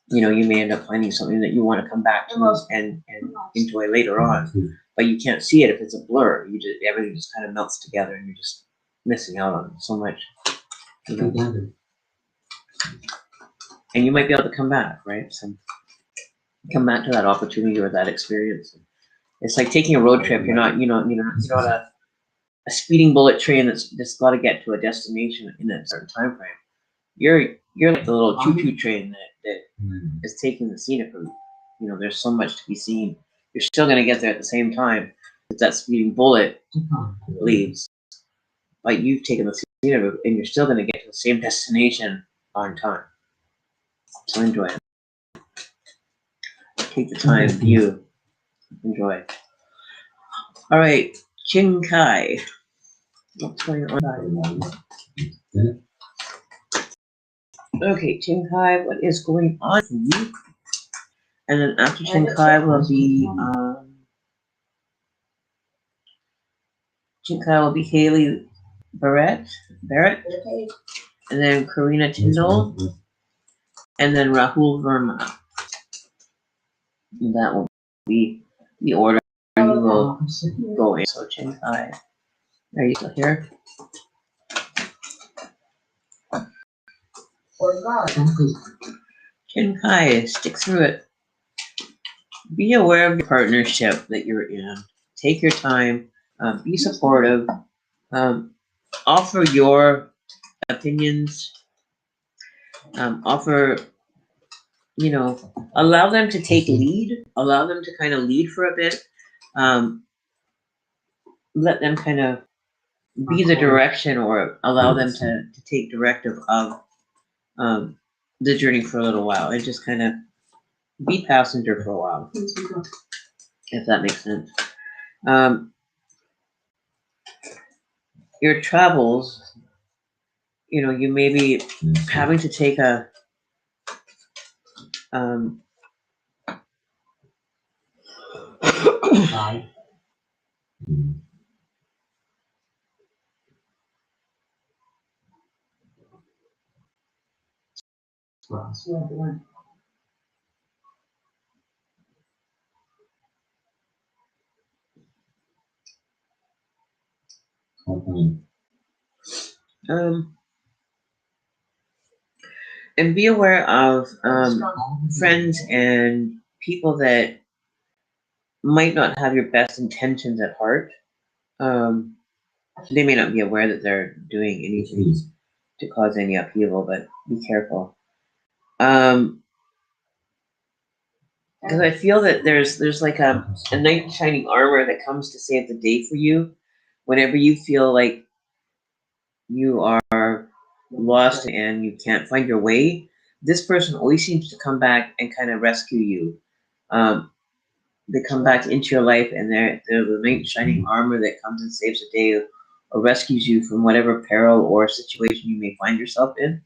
Speaker 1: You know, you may end up finding something that you want to come back to and enjoy later on. But you can't see it if it's a blur. Everything just kind of melts together and you're just missing out on so much. You know? And you might be able to come back, right? So come back to that opportunity or that experience. It's like taking a road trip. You're not a speeding bullet train that's just got to get to a destination in a certain time frame. You're like the little choo-choo train that is taking the scenic route. You know, there's so much to be seen. You're still going to get there at the same time as that speeding bullet leaves. But you've taken the scenic route, and you're still going to get to the same destination on time. So enjoy it. Take the time, view, enjoy. All right, Chin Kai. What's going on? Okay, Chin Kai, what is going on for you? And then after Chin Kai will be Haley Barrett, and then Karina Tyndall, and then Rahul Verma. And that will be the order you will go in. So Chin Kai, are you still here? Chin Kai, stick through it. Be aware of the partnership that you're in. Take your time. Be supportive. Offer your opinions. Offer, you know, allow them to take lead. Allow them to kind of lead for a bit. Let them kind of be the direction, or allow them to take directive of the journey for a little while, and just kind of be passenger for a while, if that makes sense. Your travels, you know, you may be having to take a and be aware of friends and people that might not have your best intentions at heart. They may not be aware that they're doing anything to cause any upheaval, but be careful. Because I feel that there's like a knight in shining armor that comes to save the day for you whenever you feel like you are lost and you can't find your way. This person always seems to come back and kind of rescue you. They come back into your life, and they're the knight in shining armor that comes and saves the day or rescues you from whatever peril or situation you may find yourself in.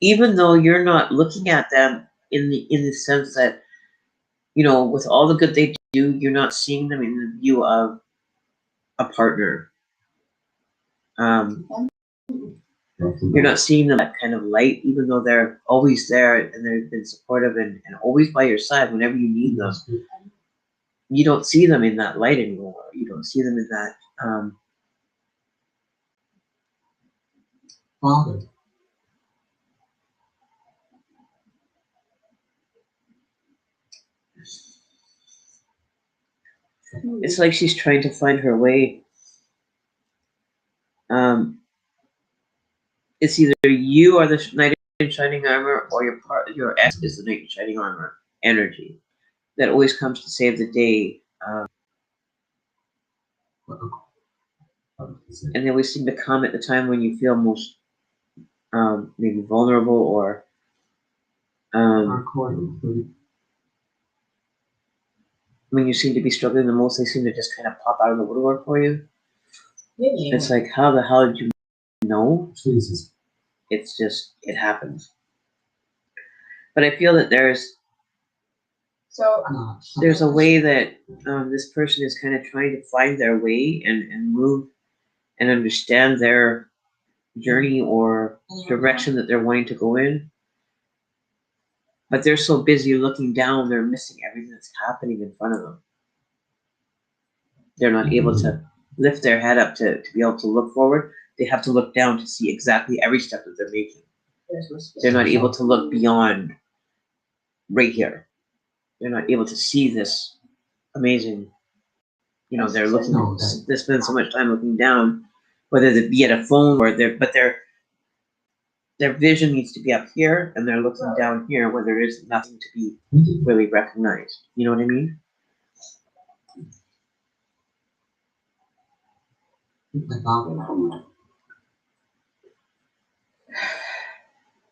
Speaker 1: Even though you're not looking at them in the sense that, you know, with all the good they do, you're not seeing them in the view of a partner. You're not seeing them that kind of light, even though they're always there and they've been supportive and always by your side whenever you need them. You don't see them in that light anymore. You don't see them in that.
Speaker 3: Father.
Speaker 1: It's like she's trying to find her way. It's either you are the knight in shining armor, or your ex is the knight in shining armor energy that always comes to save the day. And they always seem to come at the time when you feel most maybe vulnerable or when you seem to be struggling the most. They seem to just kind of pop out of the woodwork for you. It's like, how the hell did you know?
Speaker 3: Jesus.
Speaker 1: It's just, it happens. But I feel that there's a way that this person is kind of trying to find their way and move and understand their journey or direction that they're wanting to go in. But they're so busy looking down, they're missing everything that's happening in front of them. They're not able to lift their head up to be able to look forward. They have to look down to see exactly every step that they're making. They're not able to look beyond right here. They're not able to see this amazing, they're looking, they spend so much time looking down, whether it be at a phone or their vision needs to be up here and they're looking down here where there is nothing to be really recognized. You know what I mean?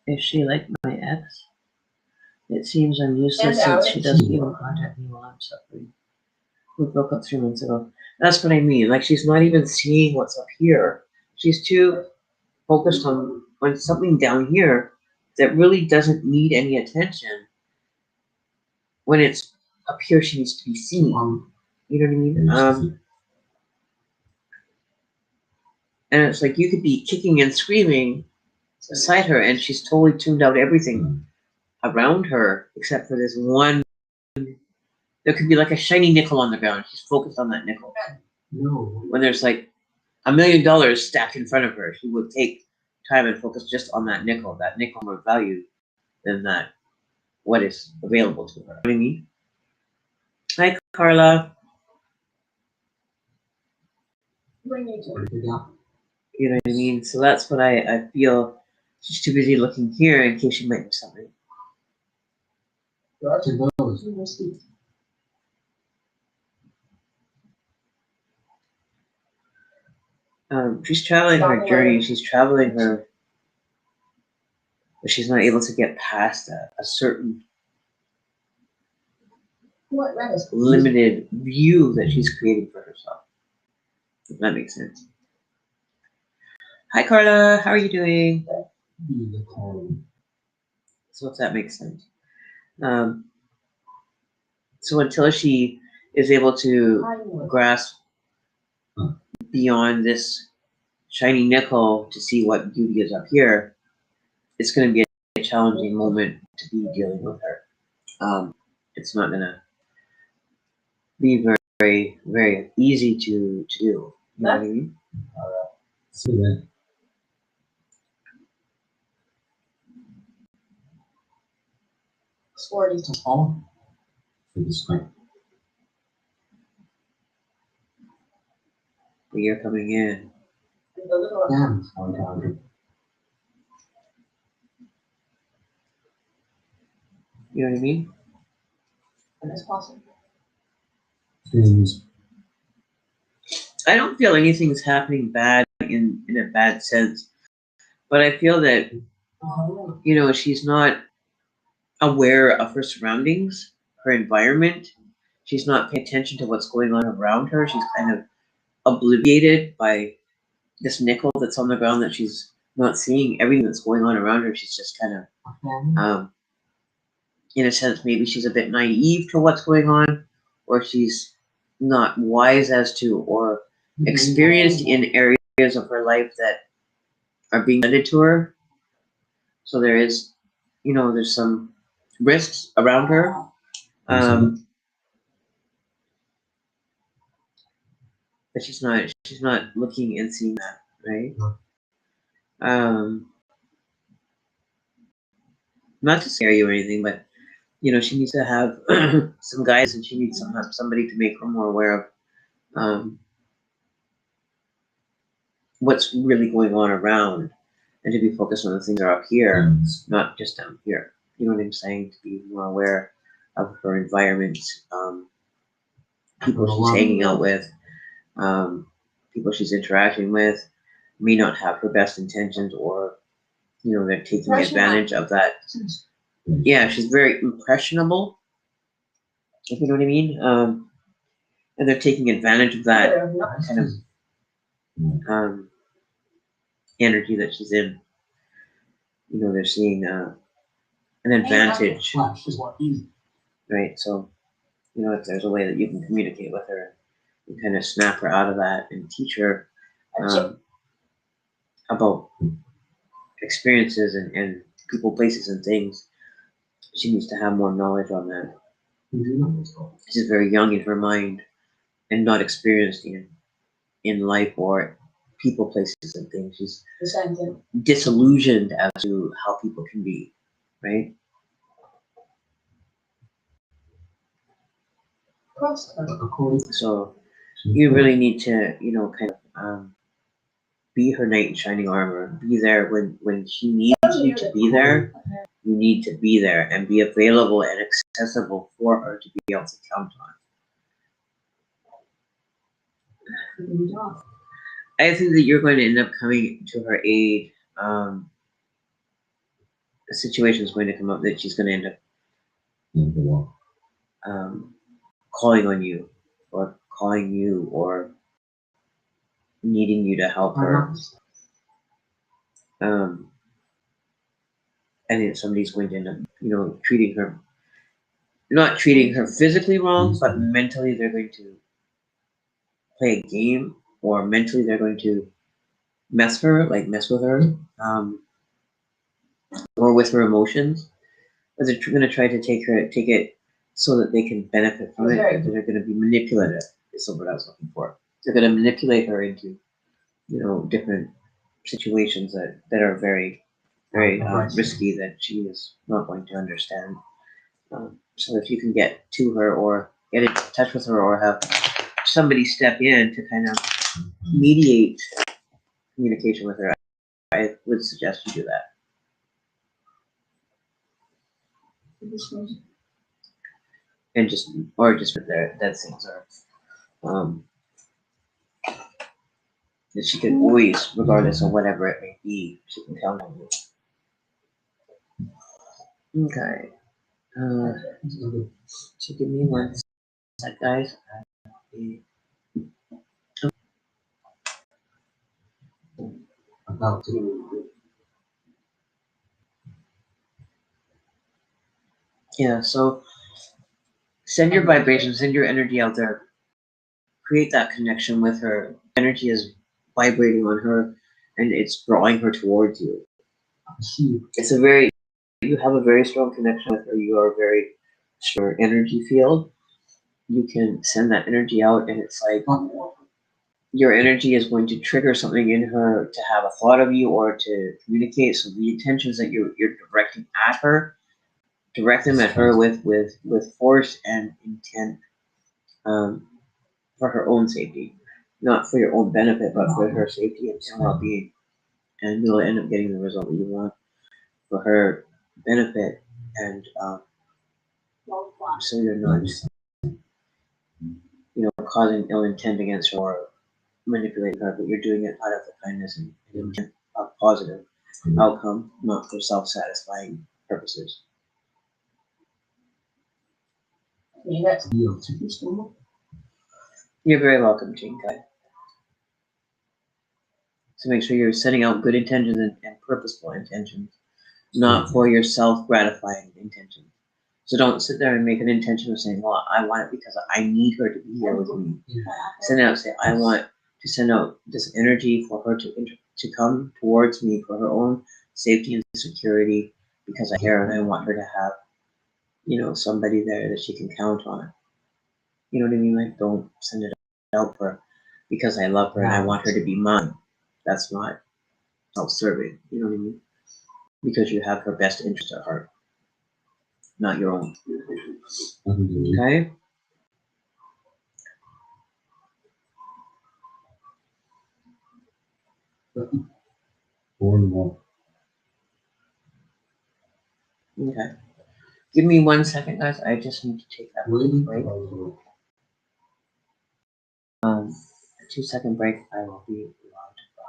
Speaker 1: Is she like my ex? It seems I'm useless since she doesn't even contact me while I'm suffering. We broke up 3 months ago. That's what I mean. Like, she's not even seeing what's up here. She's too focused on something down here that really doesn't need any attention. When it's up here, she needs to be seen. You know what I mean? And it's like you could be kicking and screaming beside her, and she's totally tuned out everything around her except for this one. There could be like a shiny nickel on the ground. She's focused on that nickel.
Speaker 3: No.
Speaker 1: When there's like $1 million stacked in front of her, she would take time and focus just on that nickel. That nickel more value than that what is available to her. You know what I mean? Hi, Carla. You know what I mean? So that's what I feel. She's too busy looking here in case she might do something. She's traveling her journey. She's traveling her, but she's not able to get past a certain limited view that she's creating for herself. If that makes sense. Hi, Carla. How are you doing? So if that makes sense. So until she is able to grasp beyond this shiny nickel to see what beauty is up here, it's going to be a challenging moment to be dealing with her. It's not going to be very, very easy to do. You know what I mean?
Speaker 3: See that.
Speaker 2: Sporty.
Speaker 3: For the screen.
Speaker 1: But you're coming in.
Speaker 3: Damn.
Speaker 1: You know what I mean?
Speaker 2: And it's possible.
Speaker 1: I don't feel anything's happening bad in a bad sense, but I feel that she's not aware of her surroundings, her environment. She's not paying attention to what's going on around her. She's kind of obliviated by this nickel that's on the ground that she's not seeing everything that's going on around her. She's just kind of, in a sense, maybe she's a bit naive to what's going on, or she's not wise as to or experienced in areas of her life that are being presented to her. So there is, there's some risks around her. But she's not looking and seeing that, right? Not to scare you or anything, but she needs to have some guidance, and she needs somebody to make her more aware of what's really going on around, and to be focused on the things that are up here, not just down here. You know what I'm saying? To be more aware of her environment, people she's hanging out with, people she's interacting with may not have her best intentions, or they're taking advantage of that. Yeah, she's very impressionable, if you know what I mean. And they're taking advantage of that kind of energy that she's in. They're seeing an advantage, right? So, if there's a way that you can communicate with her and kind of snap her out of that and teach her about experiences and people, places, and things, she needs to have more knowledge on that. She's very young in her mind and not experienced in life or people, places, and things. She's disillusioned as to how people can be, right? So you really need to, kind of be her knight in shining armor. Be there when she needs you to be there. You need to be there and be available and accessible for her to be able to count on. I think that you're going to end up coming to her aid. A situation is going to come up that she's going to end up calling on you, or calling you, or needing you to help her. And then somebody's going to end up, treating her, not treating her physically wrong, but mentally they're going to play a game, or mentally they're going to mess with her, or with her emotions. Or they're going to try to take it so that they can benefit from it. They're going to be manipulative, is what I was looking for. They're going to manipulate her into, different situations that are very, very risky, that she is not going to understand. So if you can get to her, or get in touch with her, or have somebody step in to kind of mediate communication with her, I would suggest you do that. And just that things are, that she can always, regardless of whatever it may be, she can count on you. Okay. So give me 1 sec, guys.
Speaker 3: About to.
Speaker 1: Yeah, so send your vibration, send your energy out there. Create that connection with her. Energy is vibrating on her, and it's drawing her towards you. You have a very strong connection with her. You are a very strong energy field. You can send that energy out, and it's like your energy is going to trigger something in her to have a thought of you, or to communicate. So the intentions that you're directing at her, direct them at her with force and intent, for her own safety, not for your own benefit, but for her safety and well-being. And you'll end up getting the result that you want for her benefit, and so you're not, causing ill intent against her or manipulating her, but you're doing it out of the kindness and intent of positive outcome, not for self-satisfying purposes. You're very welcome, Gene Kai. So make sure you're setting out good intentions and purposeful intentions, not for your self-gratifying intentions. So don't sit there and make an intention of saying, well, I want it because I need her to be here with me. Send out, say, I want to send out this energy for her to to come towards me for her own safety and security because I care and I want her to have, somebody there that she can count on. You know what I mean? Like, don't send it out for her because I love her and I want her to be mine. That's not self-serving. You know what I mean? Because you have her best interest at heart, not your own. Okay?
Speaker 3: More and more.
Speaker 1: Okay. Give me 1 second, guys. I just need to take that
Speaker 3: Waiting
Speaker 1: break.
Speaker 3: for
Speaker 1: 2 second break. I will be allowed to go.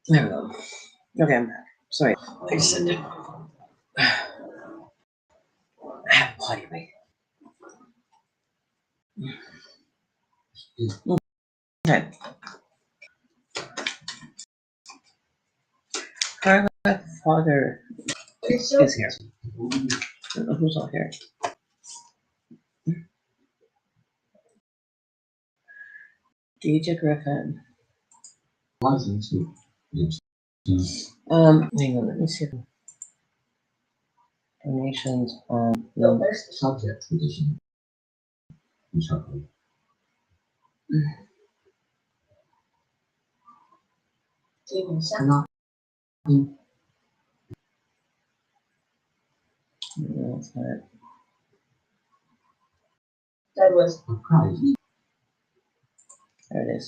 Speaker 1: There we go. Okay, I'm back. Sorry. I said it. I have a potty break. Okay. Our father is here. I don't know who's all here. DJ Griffin. Hang on, let me see. Donations on
Speaker 3: Subject edition. Chocolate.
Speaker 2: Not.
Speaker 1: No, it's not.
Speaker 2: That was.
Speaker 1: There it is.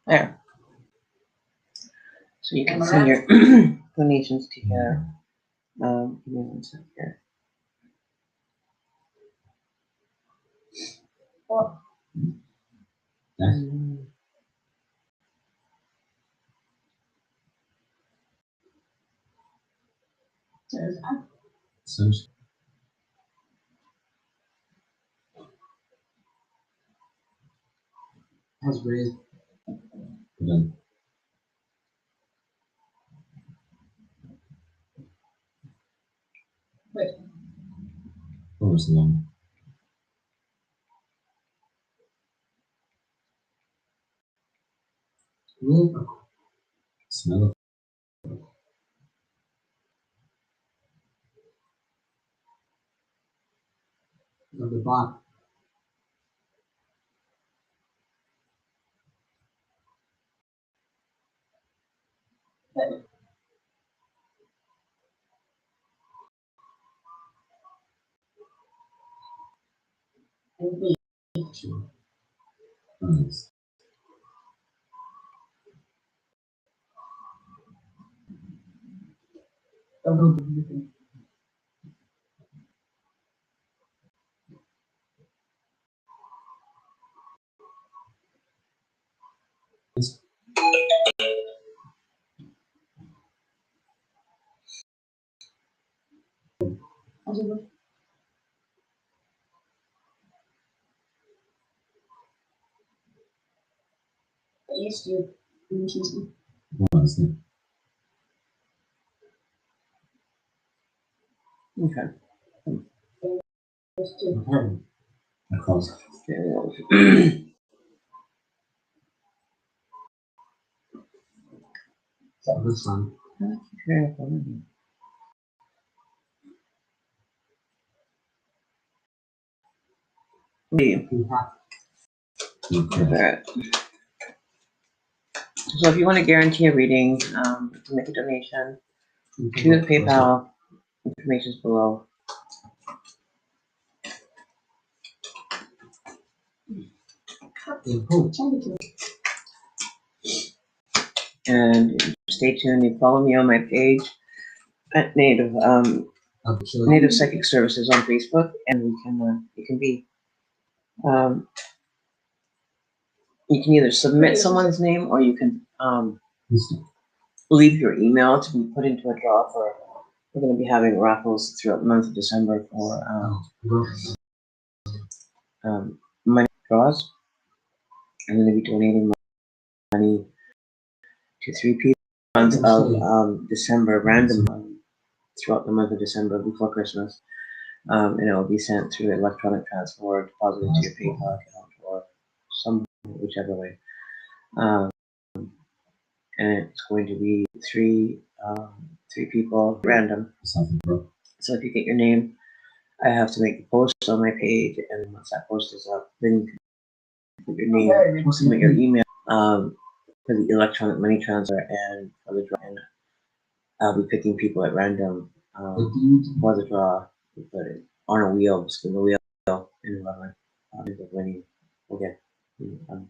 Speaker 1: There. So you can send your donations to here. Give me 1 second here.
Speaker 2: Well, there's that.
Speaker 3: Has raised. Done.
Speaker 2: Wait.
Speaker 3: What was the long? Smell it. Of the box.
Speaker 2: And B.
Speaker 3: Sure. Nice.
Speaker 2: I used to choose me.
Speaker 3: What is it?
Speaker 1: Okay.
Speaker 2: Used to.
Speaker 3: Across.
Speaker 1: There we go.
Speaker 3: So this one.
Speaker 1: Okay.
Speaker 3: Okay.
Speaker 1: So if you want to guarantee a reading, you can make a donation to the PayPal. Information is below. And stay tuned. You follow me on my page at Native Psychic Services on Facebook, and we can you can be you can either submit someone's name or you can leave your email to be put into a draw for. We're going to be having raffles throughout the month of December for money draws. I'm going to be donating money to 3 people month of December, random throughout the month of December before Christmas. And it will be sent through electronic transfer or deposited to your PayPal account or some whichever way. And it's going to be three people random. So if you get your name, I have to make the post on my page, and once that post is up, then you can put your name, submit your email for the electronic money transfer and for the draw. And I'll be picking people at random for the draw. We put it on a wheel, spin the wheel, and whoever ends up winning will get a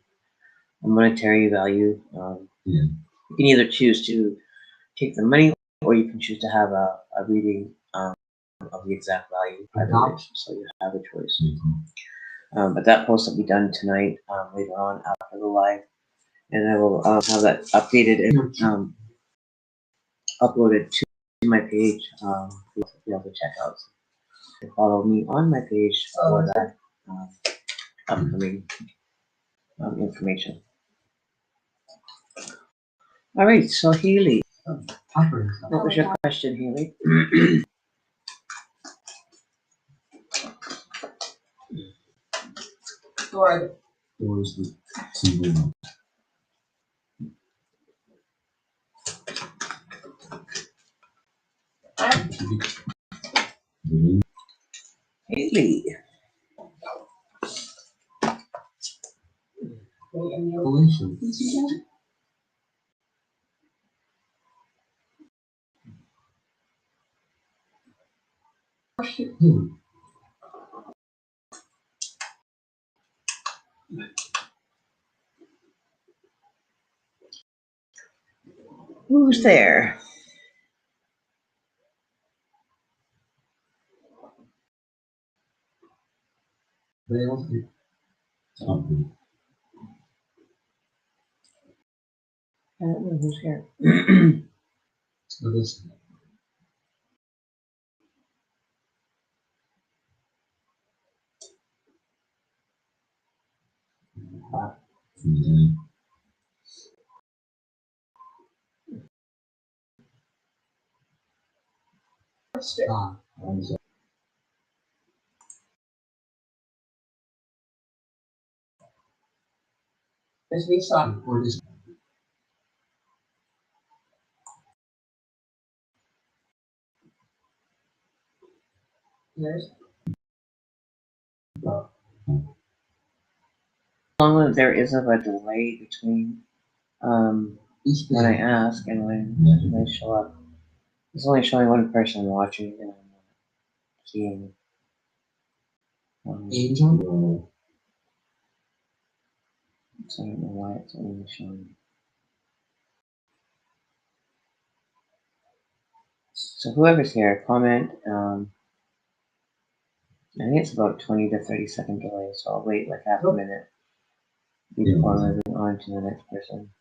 Speaker 1: monetary value. You can either choose to take the money, or you can choose to have a reading of the exact value. So you have a choice. But that post will be done tonight, later on after the live, and I will have that updated and uploaded to my page. You'll be able to check out. So follow me on my page for that upcoming information. All right, so Haley, what was your question, Haley?
Speaker 2: Or
Speaker 3: Where's the TV?
Speaker 1: Haley.
Speaker 3: Relation.
Speaker 1: Who's there?
Speaker 3: They also something.
Speaker 1: I don't know who's here.
Speaker 3: So this
Speaker 2: as we saw.
Speaker 3: or this
Speaker 2: There's
Speaker 1: How long there is of a delay between when I ask and when I show up. It's only showing one person watching, and I'm not seeing.
Speaker 3: angel.
Speaker 1: So I don't know why it's only showing. So whoever's here, comment. I think it's about 20 to 30-second delay, so I'll wait like half a minute before moving on to the next person.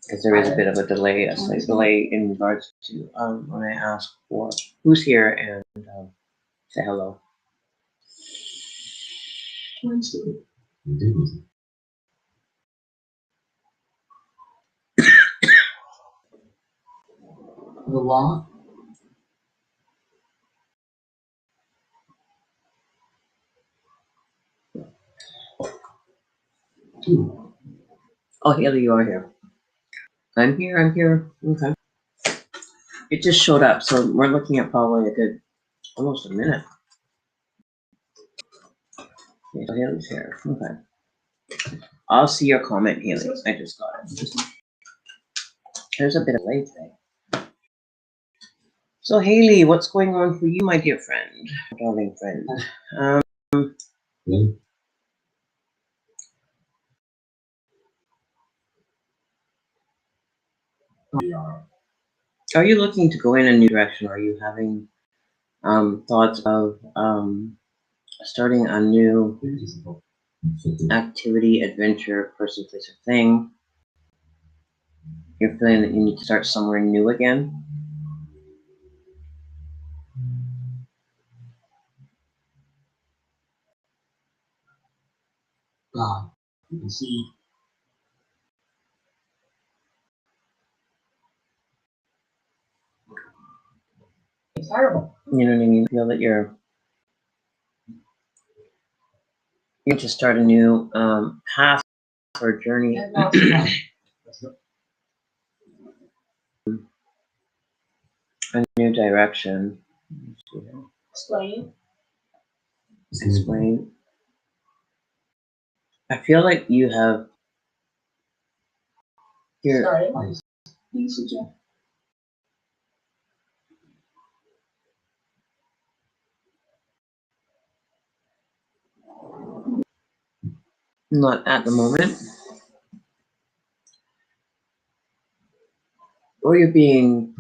Speaker 1: Because there is a bit of a delay, a slight delay in regards to when I ask for who's here and say hello.
Speaker 3: The law.
Speaker 1: Oh, Haley, you are here. I'm here, I'm here. Okay. It just showed up, so we're looking at probably a good, almost a minute. Okay, so Haley's here. Okay. I'll see your comment, Haley. I just got it. There's a bit of delay today. So Haley, what's going on for you, my dear friend, darling friend? Are you looking to go in a new direction? Are you having thoughts of starting a new activity, adventure, person, place, or thing? You're feeling that you need to start somewhere new again?
Speaker 3: God, you can see.
Speaker 2: It's terrible.
Speaker 1: You know what I mean? Feel that you need to start a new path or journey. A new direction.
Speaker 2: Explain.
Speaker 1: Explain. I feel like you have your
Speaker 2: Starting.
Speaker 1: not at the moment, or you're being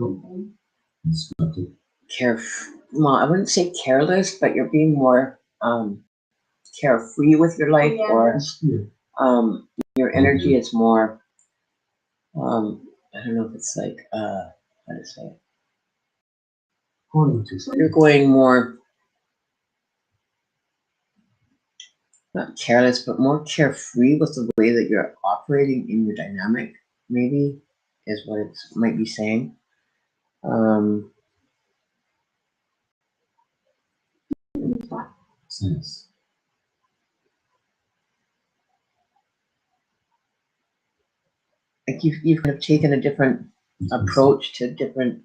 Speaker 1: careful. Well, I wouldn't say careless, but you're being more carefree with your life,
Speaker 2: Yeah.
Speaker 1: or
Speaker 3: Yeah.
Speaker 1: your energy is more, I don't know if it's like, how to say it.
Speaker 3: According to
Speaker 1: You're going more, not careless, but more carefree with the way that you're operating in your dynamic, maybe, is what it might be saying.
Speaker 3: sense.
Speaker 1: Like you've kind of taken a different approach to different,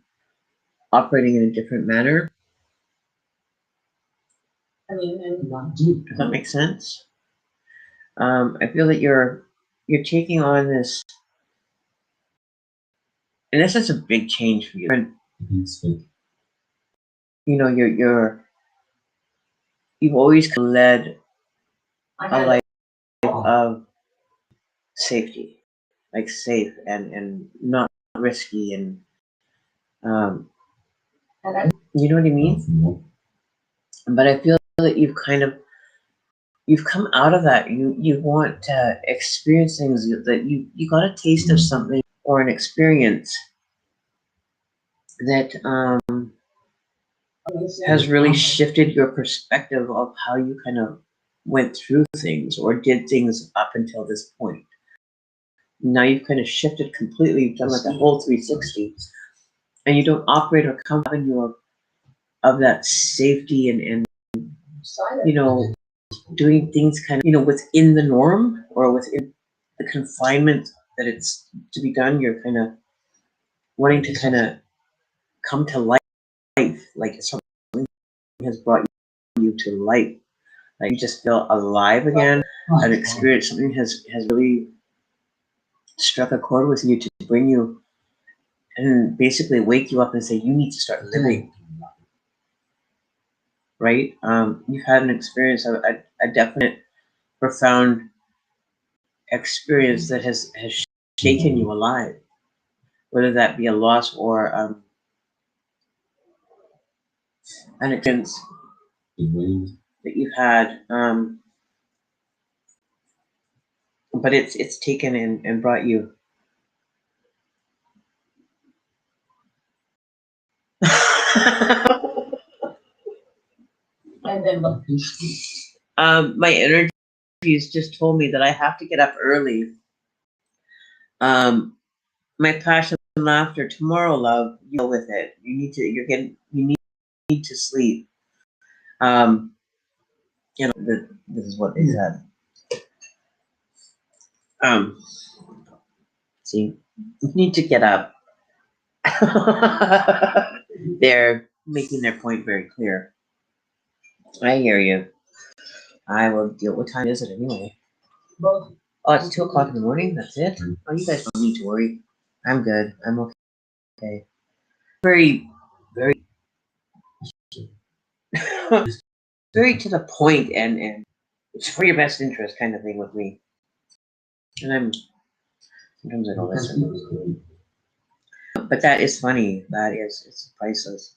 Speaker 1: operating in a different manner.
Speaker 2: I mean, and
Speaker 3: Not deep.
Speaker 1: Does that make sense? I feel that you're taking on this, and this is a big change for you. And
Speaker 3: It's fake.
Speaker 1: you know, you've always led
Speaker 2: I
Speaker 1: a
Speaker 2: had
Speaker 1: life of safety, like safe and not risky, and
Speaker 2: and
Speaker 1: you know what I mean.
Speaker 3: No.
Speaker 1: But I feel that you've come out of that. You want to experience things that you got a taste of something or an experience that has really shifted your perspective of how you kind of went through things or did things up until this point. Now you've kind of shifted completely. You've done like a whole 360, and you don't operate or come avenue of that safety and you know, doing things kind of, you know, within the norm or within the confinement that it's to be done. You're kind of wanting to kind of come to life, like something has brought you to life. Like you just feel alive again. An experience, something has really struck a chord with you to bring you and basically wake you up and say you need to start living. Right? You've had an experience, a definite, profound experience that has shaken you alive, whether that be a loss or an experience that you've had. But it's taken and brought you.
Speaker 2: and then look.
Speaker 1: My energies just told me that I have to get up early. My passion and laughter tomorrow, love. You deal with it. You need to sleep. You know, this is what they said. See, you need to get up. They're making their point very clear. I hear you. I will deal. What time is it anyway?
Speaker 2: Both.
Speaker 1: Oh, it's 2 o'clock in the morning. That's it. Oh, you guys don't need to worry. I'm good. I'm okay. Very, very, very to the point, and it's for your best interest kind of thing with me. And sometimes I don't listen. But that is funny. It's priceless.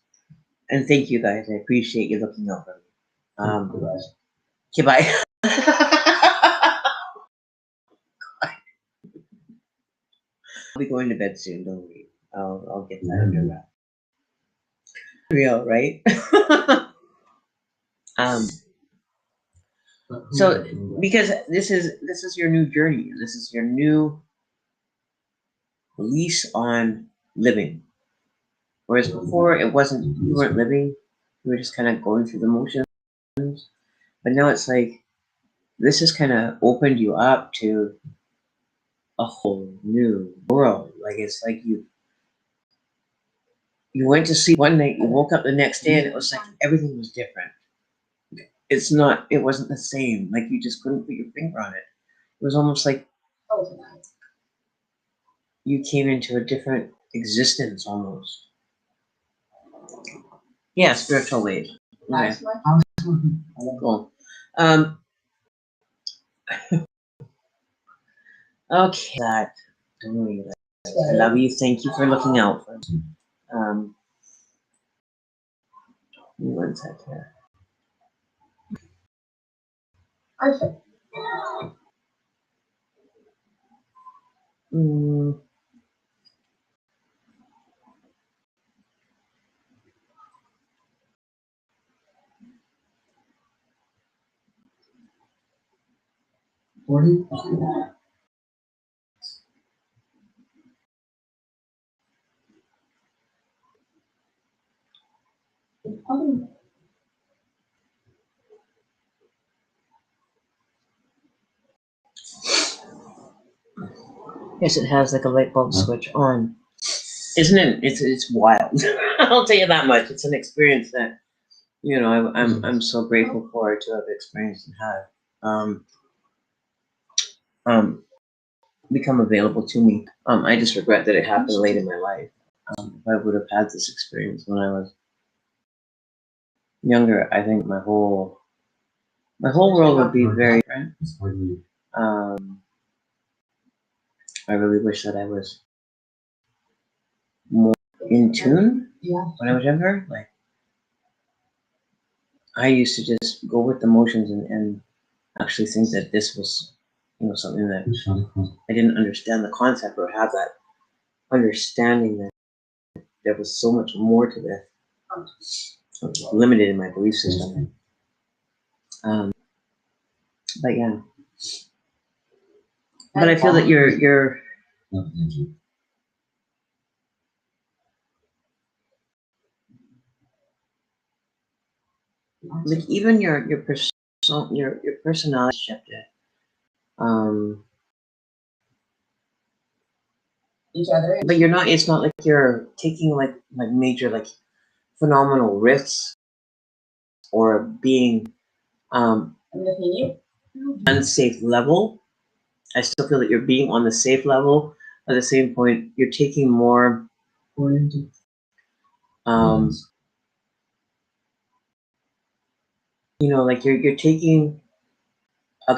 Speaker 1: And thank you guys. I appreciate you looking out for me. Okay, bye. I'll be going to bed soon. Don't worry. I'll get that under wrap. Real, right? So because this is your new journey. This is your new lease on living. Whereas before it wasn't, you weren't living, you were just kind of going through the motions. But now it's like this has kind of opened you up to a whole new world. Like it's like you went to sleep one night, you woke up the next day, and it was like everything was different. It wasn't the same. Like you just couldn't put your finger on it. It was almost like you came into a different existence almost. Yeah, spiritual wave. Okay. Cool. Okay, that. Don't worry about it. I love you. Thank you for looking out for me. One sec here.
Speaker 2: I think.
Speaker 1: Mm, yes, it has like a light bulb switch on. Isn't it? It's wild. I'll tell you that much. It's an experience that, you know, I'm so grateful for to have experienced and have become available to me. I just regret that it happened late in my life. If I would have had this experience when I was younger, I think my whole world would be very different. I really wish that I was more in tune when I was younger. Like, I used to just go with the motions and actually think that this was, you know, something that I didn't understand the concept or have that understanding that there was so much more to this. I was limited in my belief system. But yeah. But I feel that you're like, even your personality shifted.
Speaker 2: Each other.
Speaker 1: But you're not. It's not like you're taking like major like phenomenal risks or being unsafe level. I still feel that you're being on the safe level. At the same point, you're taking more you know, like you're taking a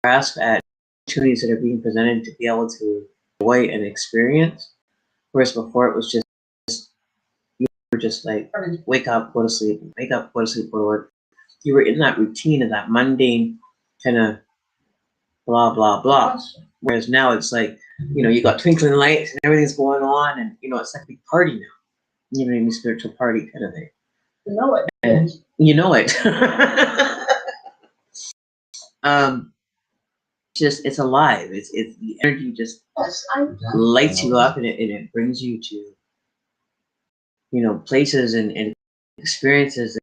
Speaker 1: grasp at opportunities that are being presented to be able to enjoy and experience. Whereas before it was just you were just like wake up, go to sleep, wake up, go to sleep, go to work. You were in that routine of that mundane kind of blah blah blah. Whereas now it's like, you know, you got twinkling lights and everything's going on, and you know, it's like a big party now. You know, a spiritual party kind of thing.
Speaker 2: You know it.
Speaker 1: And you know it. Just it's alive. It's the energy just lights you up, and it brings you to, you know, places and experiences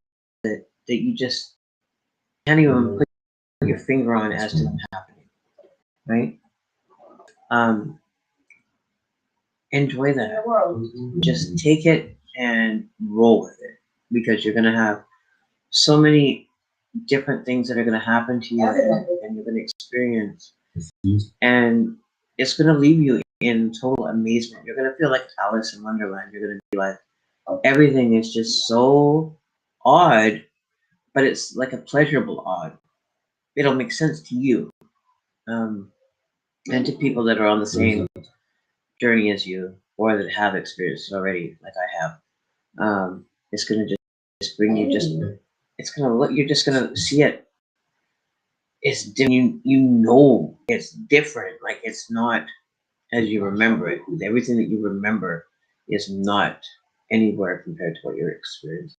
Speaker 1: that you just can't even put your finger on as to what's happening, right? Enjoy that. Just take it and roll with it, because you're gonna have so many different things that are gonna happen to you, and you're gonna experience, and it's gonna leave you in total amazement. You're gonna feel like Alice in Wonderland. You're gonna be like, everything is just so odd, but it's like a pleasurable odd. It'll make sense to you, and to people that are on the same journey as you, or that have experienced it already, like I have. It's gonna just bring you it's gonna look. You're just gonna see it. It's different. You know it's different. Like, it's not as you remember it. Everything that you remember is not anywhere compared to what you're experiencing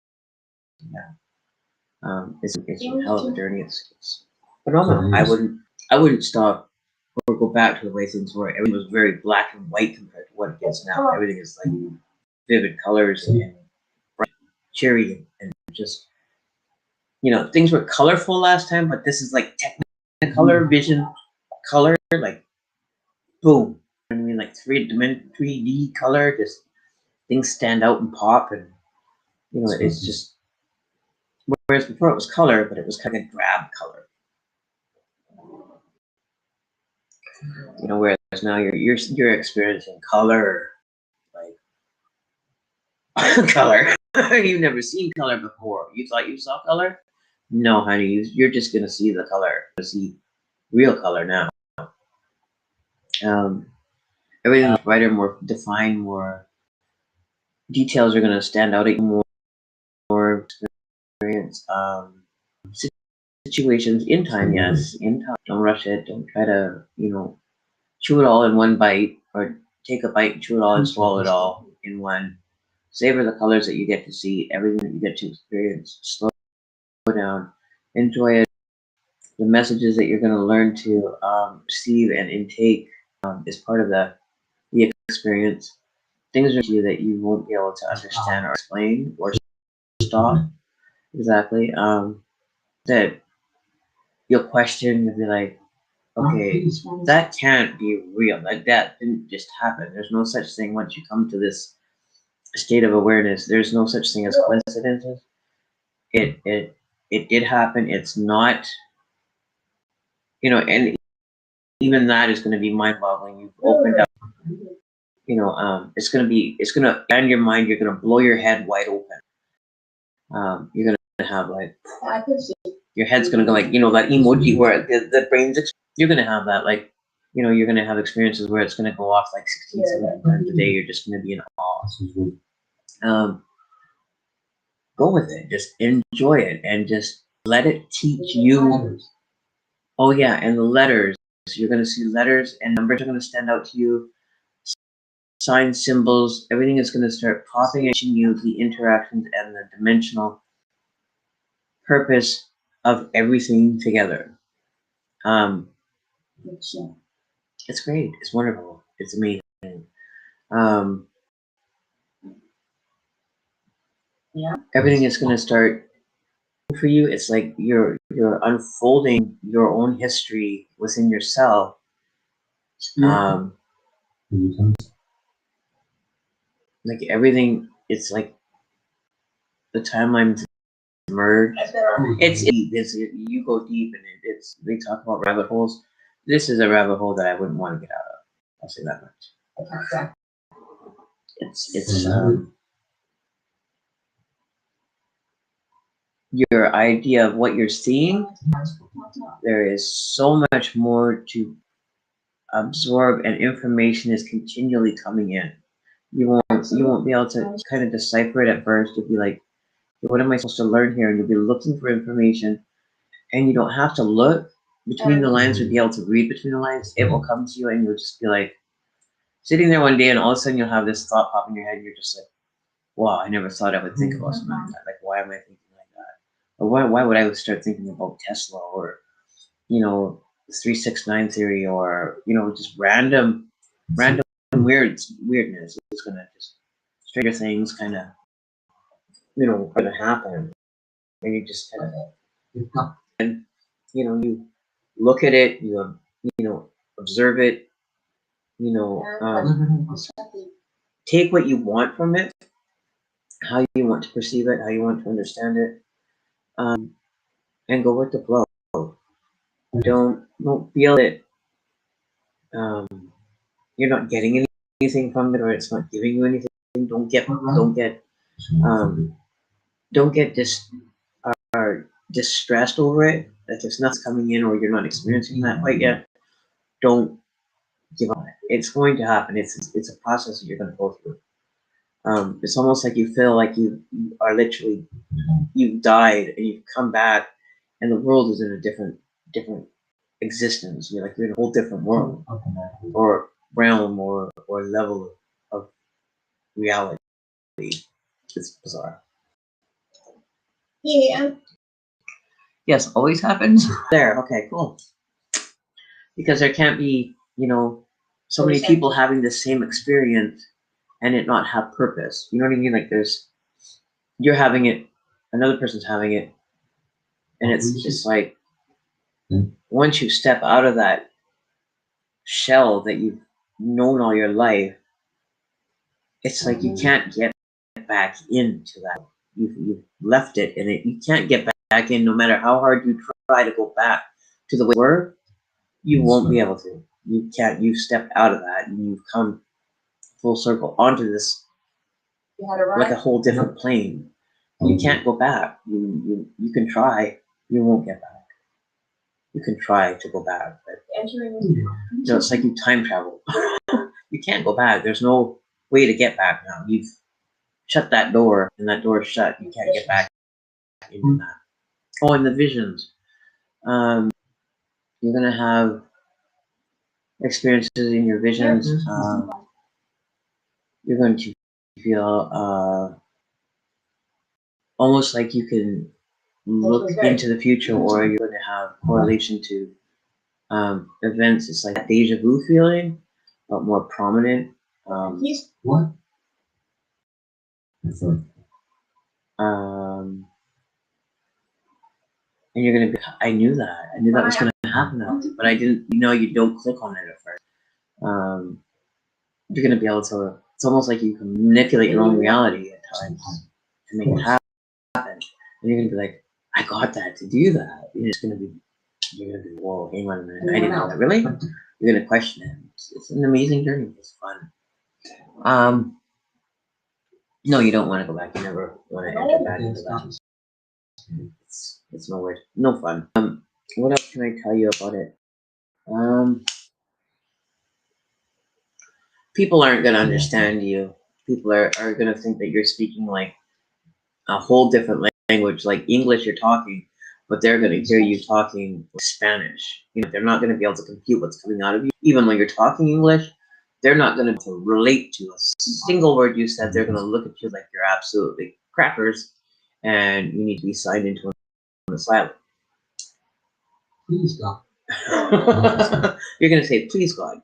Speaker 1: now. It's a hell of a journey. It's phenomenal. I wouldn't stop or go back to the way things were. Everything was very black and white compared to what it is now. Everything is like vivid colors and bright, cheery, and just, you know, things were colorful last time, but this is like technicolor vision color, like boom. I mean, like 3D color, just things stand out and pop, and you know, it's just, whereas before it was color, but it was kind of drab color. You know, whereas now you're experiencing color, like color. You've never seen color before. You thought you saw color? No, honey, you're just gonna see the color. You're gonna see real color now. Everything is brighter, more defined, more details are gonna stand out even more experience. situations in time, yes, in time. Don't rush it. Don't try to, chew it all in one bite, or take a bite and chew it all and swallow it all in one. Savor the colors that you get to see, everything that you get to experience. Slow down, enjoy it. The messages that you're going to learn to receive and intake is part of the experience. Things are to you that you won't be able to understand or explain or stop exactly. That you'll question, you'll be like, okay, that can't be real. Like that didn't just happen. There's no such thing once you come to this state of awareness. There's no such thing as coincidences. It did happen. It's not, and even that is going to be mind-boggling. You've opened up, it's going to expand your mind. You're going to blow your head wide open. You're going to have like, your head's going to go like, that emoji where the brain's, you're going to have that, like, you're going to have experiences where it's going to go off like 16, 17 times a day. You're just going to be in awe. Go with it. Just enjoy it and just let it teach you. Oh yeah, and the letters. You're going to see letters and numbers are going to stand out to you. Signs, symbols, everything is going to start popping at you, the interactions and the dimensional purpose of everything together. It's great. It's wonderful. It's amazing. Everything is going to start for you. It's like you're unfolding your own history within yourself. Like everything, it's like the timelines merge. It's you go deep in it. They talk about rabbit holes. This is a rabbit hole that I wouldn't want to get out of. I'll say that much. It's your idea of what you're seeing. There is so much more to absorb, and information is continually coming in. You won't be able to kind of decipher it at first. You'll be like, what am I supposed to learn here? And you'll be looking for information, and you don't have to look between the lines or be able to read between the lines. It will come to you, and you'll just be like sitting there one day, and all of a sudden you'll have this thought pop in your head, and you're just like, wow, I never thought I would think about something like that. Like, why am I thinking like that? Or why would I start thinking about Tesla, or 369 theory, or just random weirdness is gonna just stranger things kind of gonna happen, and you just kind of and you look at it, you observe it, take what you want from it, how you want to perceive it, how you want to understand it, and go with the flow. Don't feel that you're not getting anything from it, or it's not giving you anything. Don't get distressed over it. Like if nothing's coming in, or you're not experiencing that quite yet, don't give up. It's going to happen. It's a process that you're going to go through. It's almost like you feel like you are literally, you've died and you've come back, and the world is in a different existence. You're in a whole different world, or realm, or level of reality. It's bizarre.
Speaker 2: Yeah.
Speaker 1: Yes, always happens. There, okay, cool. Because there can't be, so many people having the same experience and it not have purpose. You know what I mean? Like you're having it, another person's having it, and it's just like, once you step out of that shell that you've known all your life, it's like you can't get back into that. You've left it, and you can't get back in, no matter how hard you try to go back to the way you were. You won't be able to. You can't. You've stepped out of that, and you've come full circle onto this, like a whole different plane. You can't go back. You can try. You won't get back. You can try to go back, but it's like you time travel. You can't go back. There's no way to get back now. You've shut that door, and that door is shut. You can't get back into that. Oh, and the visions. You're gonna have experiences in your visions. You're going to feel almost like you can look into the future, or you're going to have correlation to events. It's like a deja vu feeling, but more prominent.
Speaker 3: What?
Speaker 1: And you're gonna be, I knew that was gonna happen, but I didn't, you don't click on it at first. You're gonna be able to, it's almost like you can manipulate your own reality at times to make it happen. And you're gonna be like, I got that to do that. You're gonna be, whoa, hang on a minute, I didn't know that, really? You're gonna question it. It's an amazing journey, it's fun. No, you don't want to go back, you never want to enter back into that. It's no fun. What else can I tell you about it? People aren't gonna understand you. People are gonna think that you're speaking like a whole different language, like English you're talking, but they're gonna hear you talking Spanish. They're not gonna be able to compute what's coming out of you. Even when you're talking English, they're not gonna be able to relate to a single word you said. They're gonna look at you like you're absolutely crackers, and you need to be signed into an asylum.
Speaker 3: Please God.
Speaker 1: You're gonna say, please God,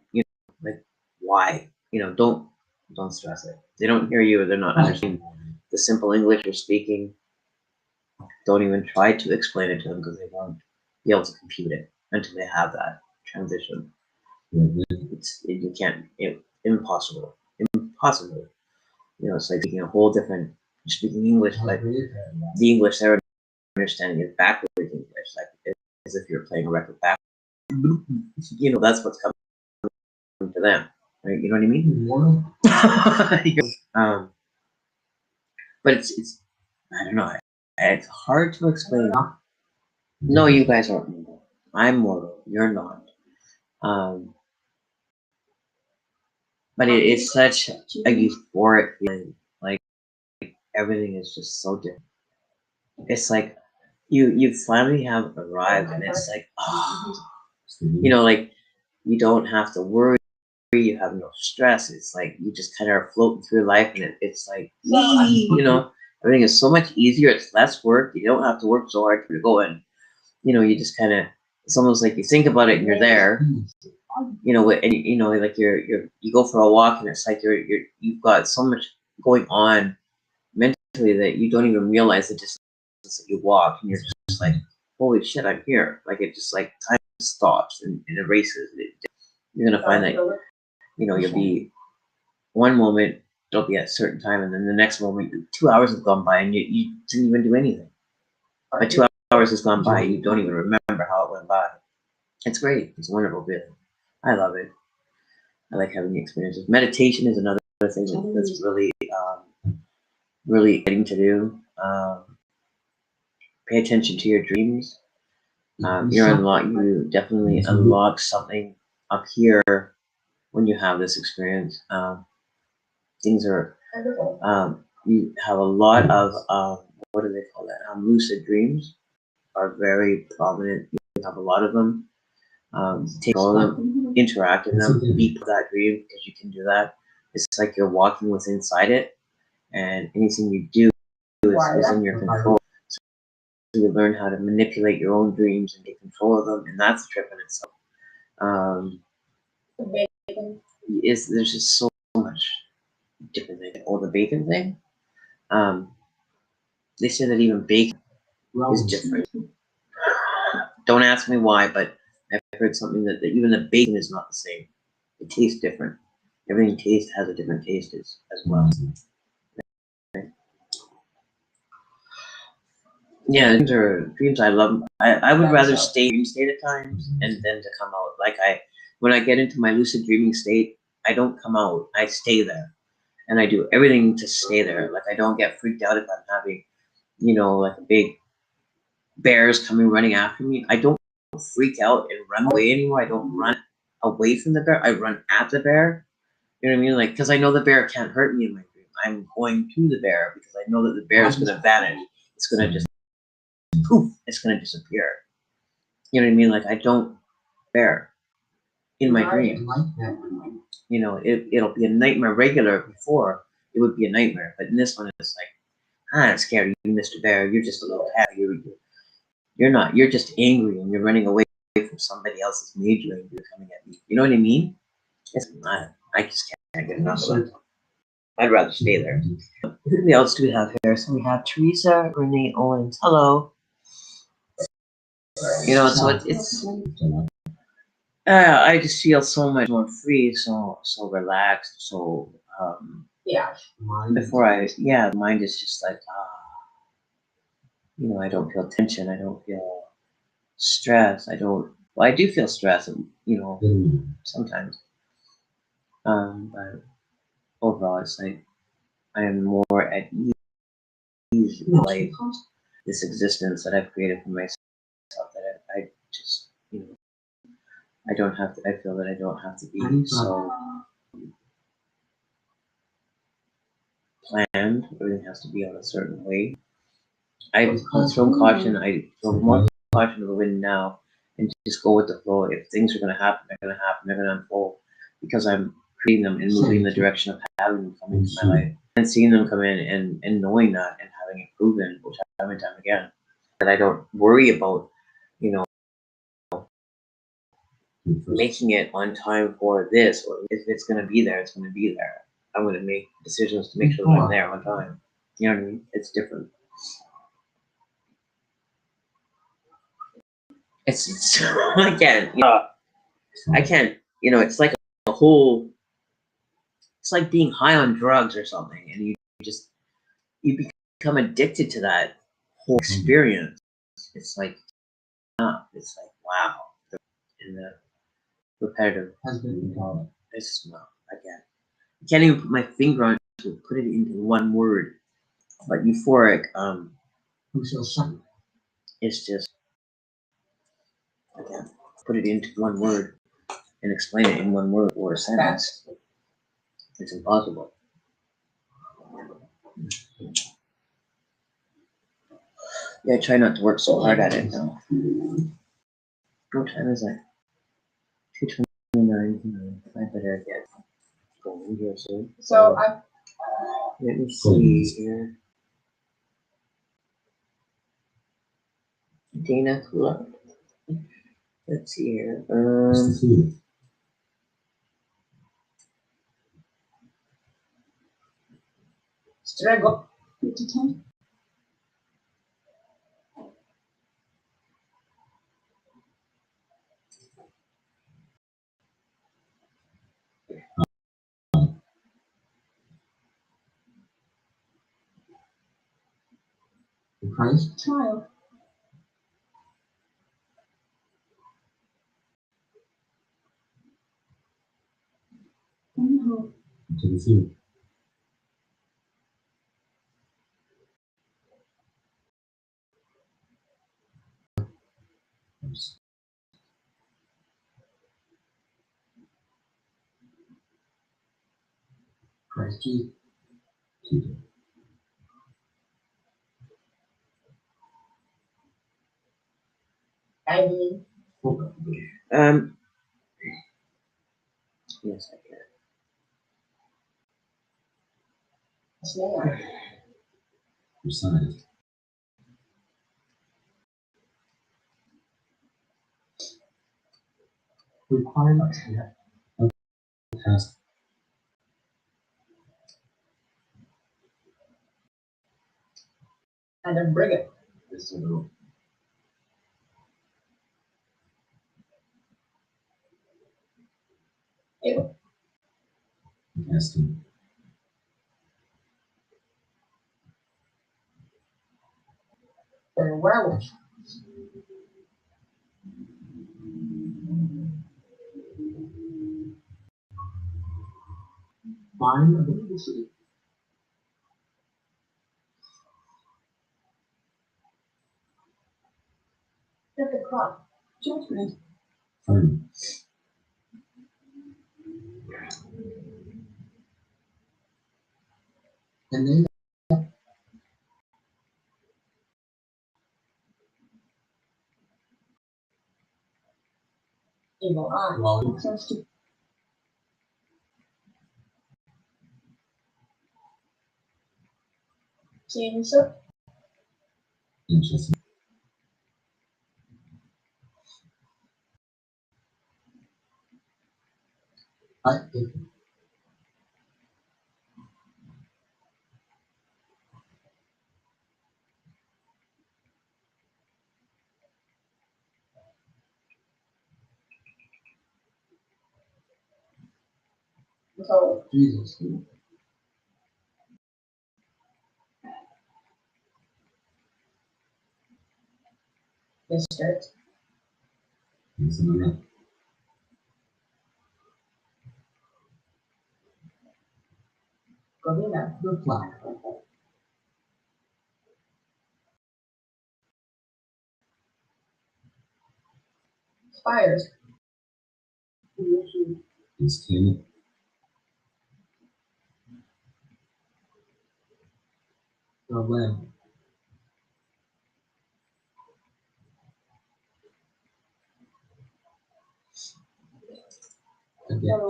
Speaker 1: like why? Don't stress it. They don't hear you, or they're not understanding the simple English you're speaking. Don't even try to explain it to them, because they won't be able to compute it until they have that transition. You can't. Impossible. It's like speaking a whole different. You're speaking English, like the English they're understanding is backwards English, like as if you're playing a record backwards. That's what's coming to them, right? You know what I mean? But it's I don't know. It's hard to explain. No, you guys aren't mortal. I'm mortal. You're not. But it is such a euphoric feeling. Like everything is just so different. It's like you finally have arrived, and it's like, like you don't have to worry. You have no stress. It's like you just kind of are floating through life, and it's like, everything is so much easier. It's less work. You don't have to work so hard to go in. You just kind of, it's almost like you think about it and you're there. And like you go for a walk, and it's like you've got so much going on mentally that you don't even realize the distance that you walk, and you're just like, holy shit, I'm here. Like it just like time stops and erases. You're gonna find that you'll be one moment, it'll be at a certain time, and then the next moment 2 hours have gone by and you didn't even do anything. But 2 hours has gone by, you don't even remember how it went by. It's great. It's a wonderful feeling. I love it. I like having the experiences. Meditation is another thing that's really really exciting to do. Pay attention to your dreams. You definitely unlock something up here when you have this experience. Things are, you have a lot of, what do they call that? Lucid dreams are very prominent. You have a lot of them. Take all of them, interact in them, be that dream, because you can do that. It's like you're walking with inside it, and anything you do is in your control. So you learn how to manipulate your own dreams and take control of them, and that's a trip in itself. There's just so much different things. Oh, the bacon thing. They say that even bacon is different. Don't ask me why, but I've heard something that even the bacon is not the same. It tastes different. Everything has a different taste as well. Yeah, dreams I love. I would rather stay in dream state at times and then to come out. Like when I get into my lucid dreaming state, I don't come out. I stay there, and I do everything to stay there. Like I don't get freaked out if I'm having, like a big bears coming running after me. I don't freak out and run away anymore. I don't run away from the bear. I run at the bear. You know what I mean? Like, because I know the bear can't hurt me in my dream. I'm going to the bear because I know that the bear is going to vanish. It's going to just poof. It's going to disappear. You know what I mean? Like I don't bear in my
Speaker 2: Right.
Speaker 1: dream.
Speaker 3: I like that one.
Speaker 1: You know, it'll be a nightmare regular before it would be a nightmare, but in this one it's like, I'm scared of you, Mr. Bear. You're just a little happy. You're not. You're just angry and you're running away from somebody else that's made you angry coming at me. You know what I mean? It's not. I just can't get enough of it. I'd rather stay there. Who else do we have here? So we have Teresa Renee Owens. Hello. You know, so it's I just feel so much more free, so relaxed, so
Speaker 2: Yeah.
Speaker 1: the mind is just like you know, I don't feel tension, I don't feel stress, I do feel stress, you know, sometimes. But overall it's like I am more at ease in life, this existence that I've created for myself, that I just, you know, I don't have to, I feel that I don't have to be so planned. Everything has to be on a certain way. I throw more caution to the wind now and just go with the flow. If things are going to happen, they're going to happen, they're going to unfold because I'm creating them and moving in the direction of having them come into my life and seeing them come in and knowing that and having it proven time and time again. That I don't worry about, you know, making it on time for this, or if it's going to be there, it's going to be there. I'm going to make decisions to make sure that I'm there on time. You know what I mean? It's different. It's I can't, you know, it's like a whole, it's like being high on drugs or something, and you become addicted to that whole experience. It's like, it's like, wow. And the repetitive, it's not, I can't even put my finger on it to put it into one word, but euphoric, it's just, I can't put it into one word and explain it in one word or a sentence. It's impossible. Yeah, I try not to work so hard at it now. What time is it? 2:29. I better get going here soon.
Speaker 2: So
Speaker 1: Let me see here. Dana, who left? Let's see here.
Speaker 2: should I go?
Speaker 3: Christ?
Speaker 2: Child.
Speaker 3: To the sea. Christ Jesus.
Speaker 2: Aggie.
Speaker 1: Yes, I can.
Speaker 2: Snare.
Speaker 3: Besides. Requirements. Yeah. Test.
Speaker 2: And then bring it.
Speaker 3: This is a little.
Speaker 2: Ew.
Speaker 3: Testing.
Speaker 2: Or a werewolf.
Speaker 3: Fine ability.
Speaker 2: Perfect crop. Judgment.
Speaker 3: Fine. And then
Speaker 2: evil eye.
Speaker 3: Well,
Speaker 2: Access to seeing yourself.
Speaker 3: interesting. I think
Speaker 2: So
Speaker 3: Jesus.
Speaker 2: this starts.
Speaker 3: It's another.
Speaker 2: Govina.
Speaker 3: The flag.
Speaker 2: Spires.
Speaker 3: It's King. The lamb. Again.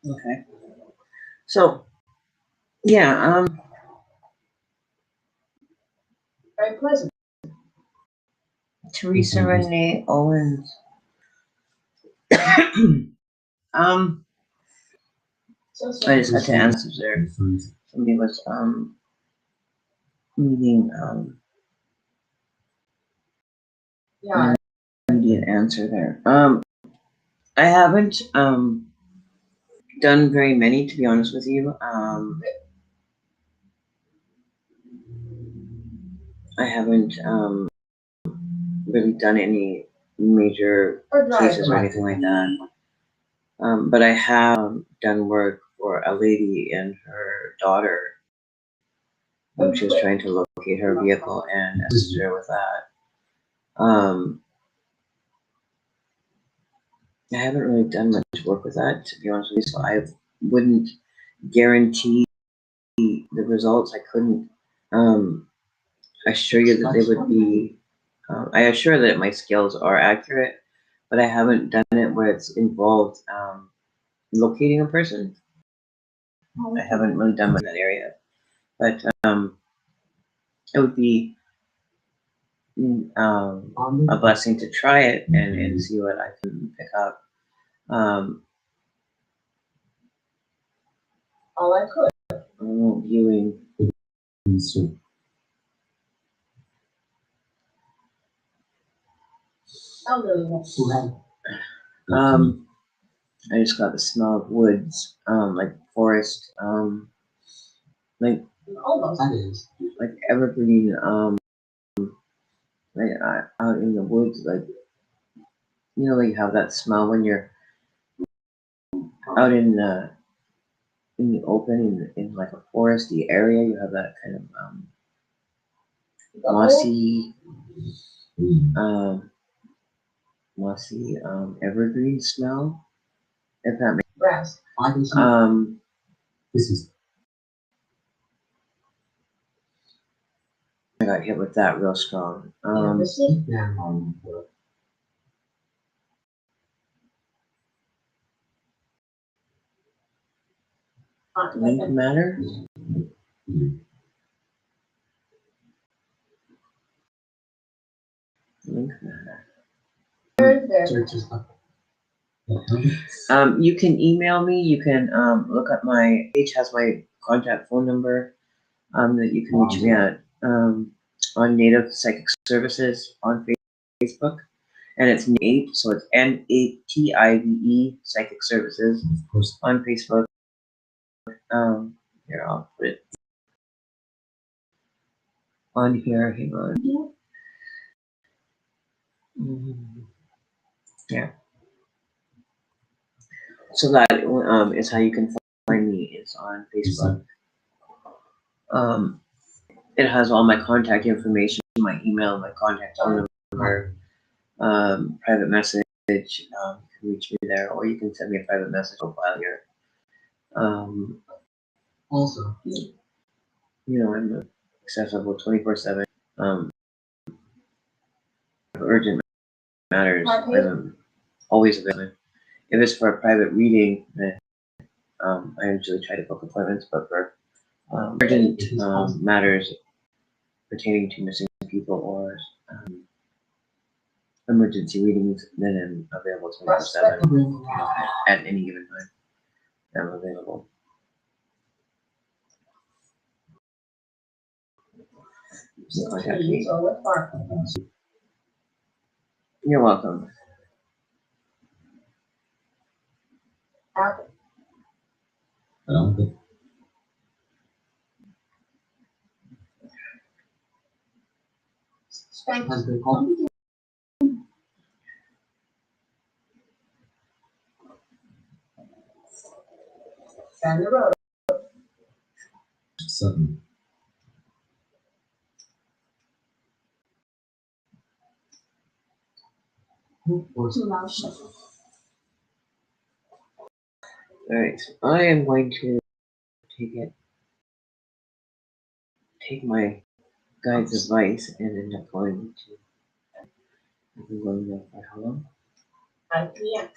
Speaker 1: Okay. So, yeah,
Speaker 2: Very pleasant.
Speaker 1: Teresa Renee Owens.
Speaker 2: So
Speaker 1: I just had to answer there.
Speaker 3: Freeze.
Speaker 1: Somebody was needing
Speaker 2: yeah.
Speaker 1: immediate answer there. I haven't done very many, to be honest with you. I haven't really done any major
Speaker 2: Or drive.
Speaker 1: cases or anything like that. But I have done work for a lady and her daughter. She was trying to locate her vehicle and assist her with that. I haven't really done much work with that, to be honest with you, so I wouldn't guarantee the results. I couldn't assure you that they would be. I assure that my skills are accurate, but I haven't done it where it's involved locating a person. I haven't really done much in that area, but it would be a blessing to try it and see what I can pick up.
Speaker 2: All I could.
Speaker 1: Viewing.
Speaker 3: So,
Speaker 2: Elderly one.
Speaker 1: I just got the smell of woods, like forest, like
Speaker 2: Almost.
Speaker 3: that is.
Speaker 1: like evergreen, like out in the woods, like like you have that smell when you're out in the open in like a foresty area. You have that kind of mossy, mossy evergreen smell. If that makes
Speaker 2: Grass.
Speaker 3: I can see. This is.
Speaker 1: I got hit with that real strong.
Speaker 3: Yeah.
Speaker 1: Link matter. Link matter. You can email me. You can look up my page has my contact phone number that you can reach me at on Native Psychic Services on Facebook, and it's Nate, so it's NATIVE Psychic Services on Facebook. Here I'll put it on here. Hang on. Yeah. So that is how you can find me. It's on Facebook. It has all my contact information, my email, my contact phone number, private message. You can reach me there, or you can send me a private message profile here.
Speaker 3: Also,
Speaker 1: I'm accessible 24/7. Urgent matters. I'm always available. If it's for a private reading, then I usually try to book appointments, but for urgent matters pertaining to missing people or emergency readings, then I'm available 24/7 at any given time. I'm available. Contact me.
Speaker 2: Or what part?
Speaker 1: You're welcome.
Speaker 2: Apple.
Speaker 3: I don't think
Speaker 2: Spank.
Speaker 3: has been called.
Speaker 2: Down the road.
Speaker 3: 7. Or
Speaker 2: 2 miles shuffle.
Speaker 1: Alright, so I am going to take my guide's advice and end up going to I've been going there for how long?
Speaker 2: 5 p.m.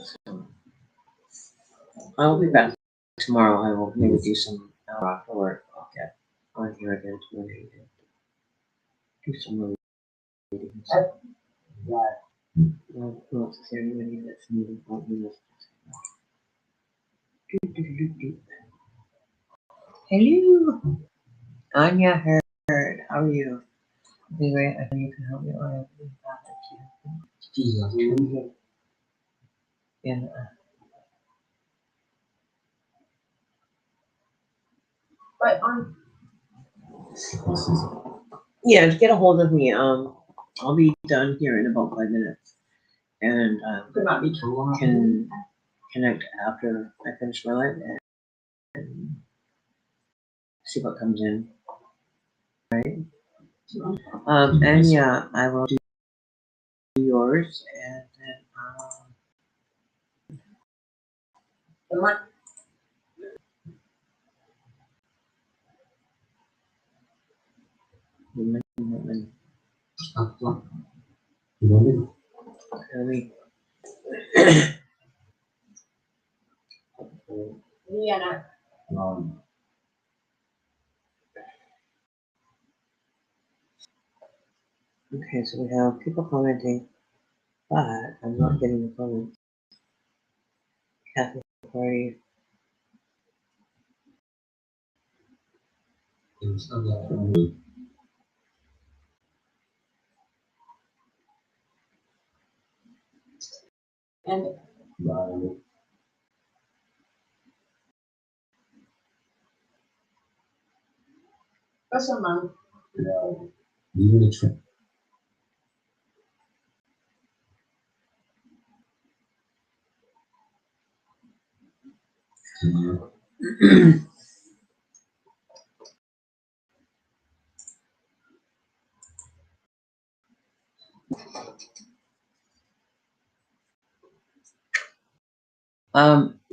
Speaker 1: So I will be back tomorrow. I will maybe do some hour after work. I'll get on here again tomorrow and do some more readings. Well, who else is there? Anybody that's needing help me with this? Hello, Anya Heard. How are you? Anyway, I think you can help me. I have to back at you. Yeah.
Speaker 2: But on
Speaker 1: Yeah, get a hold of me. I'll be done here in about 5 minutes, and
Speaker 2: could not be too long.
Speaker 1: can connect after I finish my life and see what comes in. Right. And yeah, I will do yours, and then
Speaker 2: The month.
Speaker 1: let me.
Speaker 2: Vienna.
Speaker 1: Okay, so we have people commenting, but I'm not getting the comments. Catholic Party.
Speaker 2: And what's a month?
Speaker 3: Leaving a trip.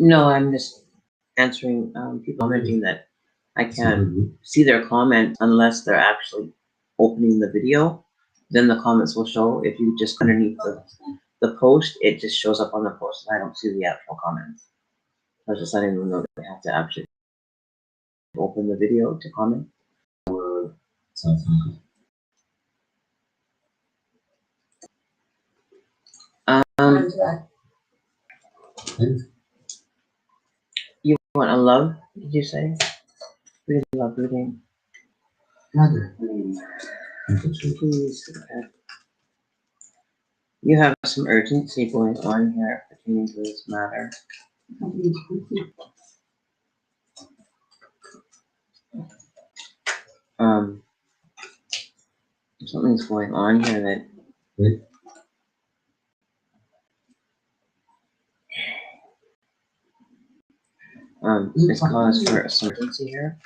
Speaker 1: No, I'm just answering people commenting that I can't see their comment unless they're actually opening the video. Then the comments will show. If you just underneath the post, it just shows up on the post, and I don't see the actual comments. I was just letting them know that they have to actually open the video to comment.
Speaker 2: When's that?
Speaker 1: You want a love? Did you say? Really love reading.
Speaker 3: Mother.
Speaker 1: Please. Okay. You have some urgency going on here pertaining to this matter. Something's going on here that is cause for a urgency here.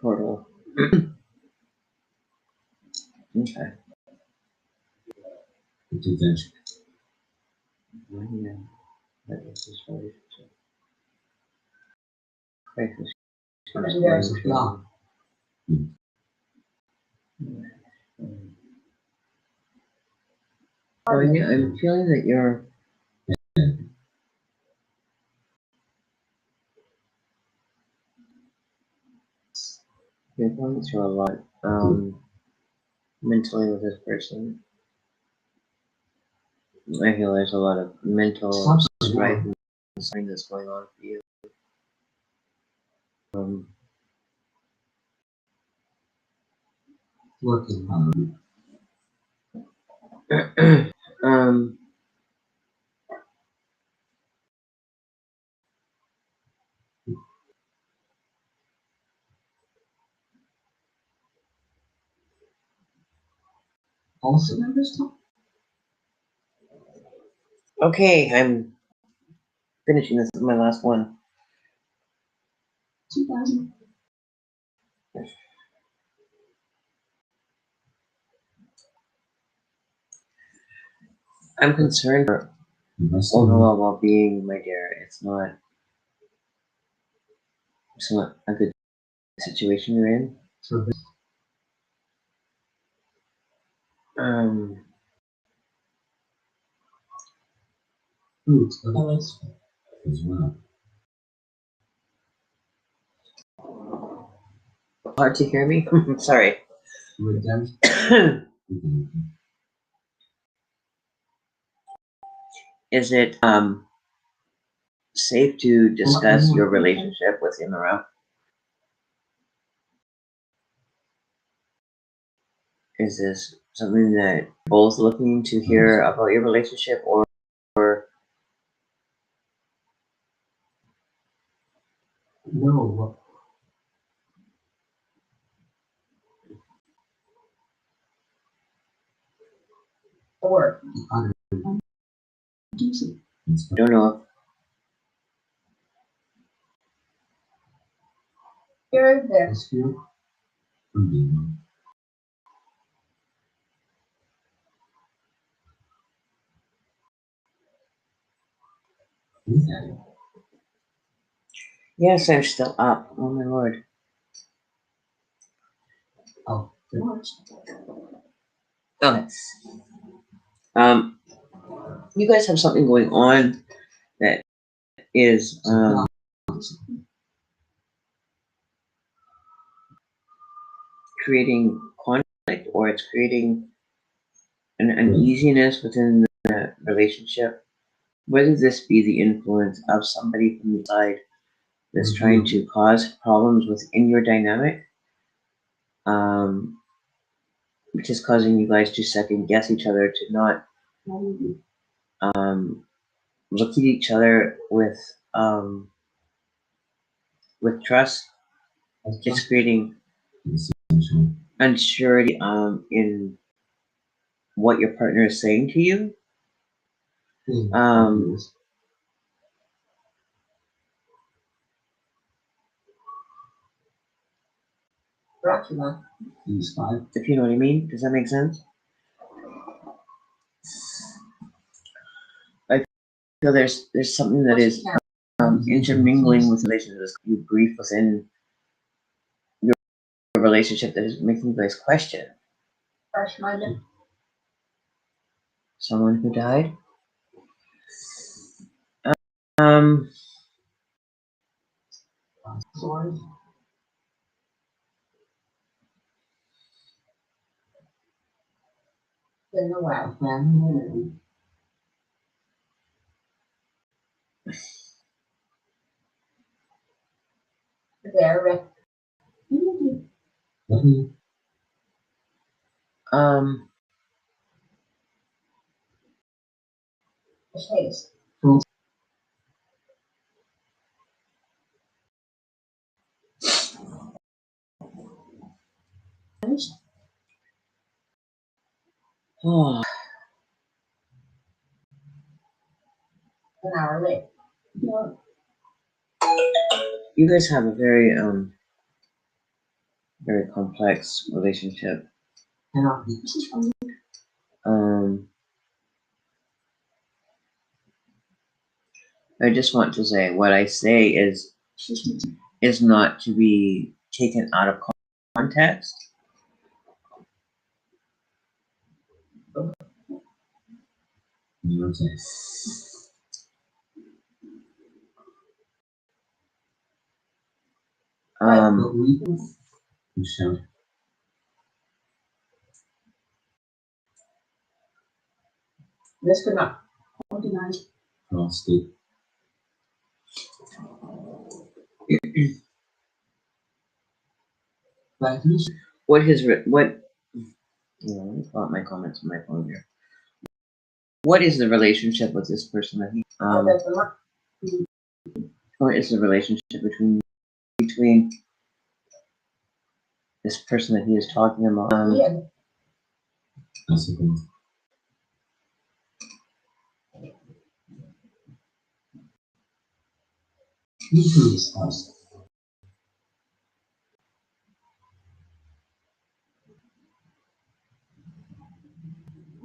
Speaker 1: portal. Okay.
Speaker 3: It's adventure.
Speaker 1: Yeah. That is his relationship. Crisis.
Speaker 2: There's
Speaker 3: a flaw.
Speaker 1: I'm feeling that you're going through a lot mentally with this person. I feel there's a lot of mental strife and something that's going on for you.
Speaker 3: Working hard. Also, members talk.
Speaker 1: Okay, I'm finishing this. Is my last one.
Speaker 3: 2000.
Speaker 1: I'm concerned for overall well-being, my dear. It's not a good situation you're in.
Speaker 3: So food as well.
Speaker 1: Hard to hear me? Sorry.
Speaker 3: Redemption.
Speaker 1: Is it safe to discuss your relationship with him around? Is this something that you're both looking to hear about your relationship, or
Speaker 3: No.
Speaker 2: Or
Speaker 1: don't know?
Speaker 2: you're there.
Speaker 3: Rescue.
Speaker 1: Yes, I'm still up. Oh my lord.
Speaker 3: Oh,
Speaker 1: Okay. You guys have something going on that is creating conflict, or it's creating an uneasiness within the relationship. Whether this be the influence of somebody from the side that's trying to cause problems within your dynamic, which is causing you guys to second guess each other, to not look at each other with trust. It's creating unsurety in what your partner is saying to you. If you know what I mean. Does that make sense? I feel there's something that is intermingling with relationships. You grief within your relationship that is making you guys question.
Speaker 2: Fresh-minded.
Speaker 1: Someone who died.
Speaker 2: Swords. In the well. There, Rick. Chase.
Speaker 1: Oh,
Speaker 2: An hour late.
Speaker 1: you guys have a very very complex relationship.
Speaker 3: Cannot be. This is from
Speaker 1: I just want to say what I say is not to be taken out of context.
Speaker 2: This could not. Organize.
Speaker 3: Frosty.
Speaker 1: What his what? Let me pull out my comments on my phone here. What is the relationship with this person that he? What is the relationship between this person that he is talking about?
Speaker 3: That's a good. His house.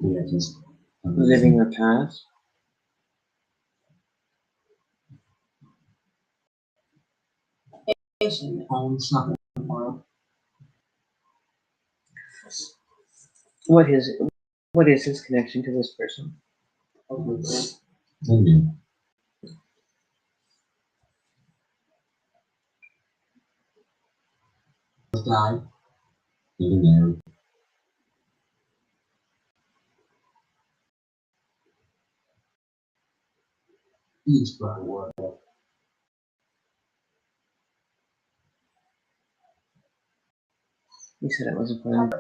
Speaker 3: Yeah, just
Speaker 1: Living her past.
Speaker 3: on something.
Speaker 1: What is his connection to this person?
Speaker 3: Amen. Died. Getting married. Each brother word.
Speaker 1: He said it was a friend.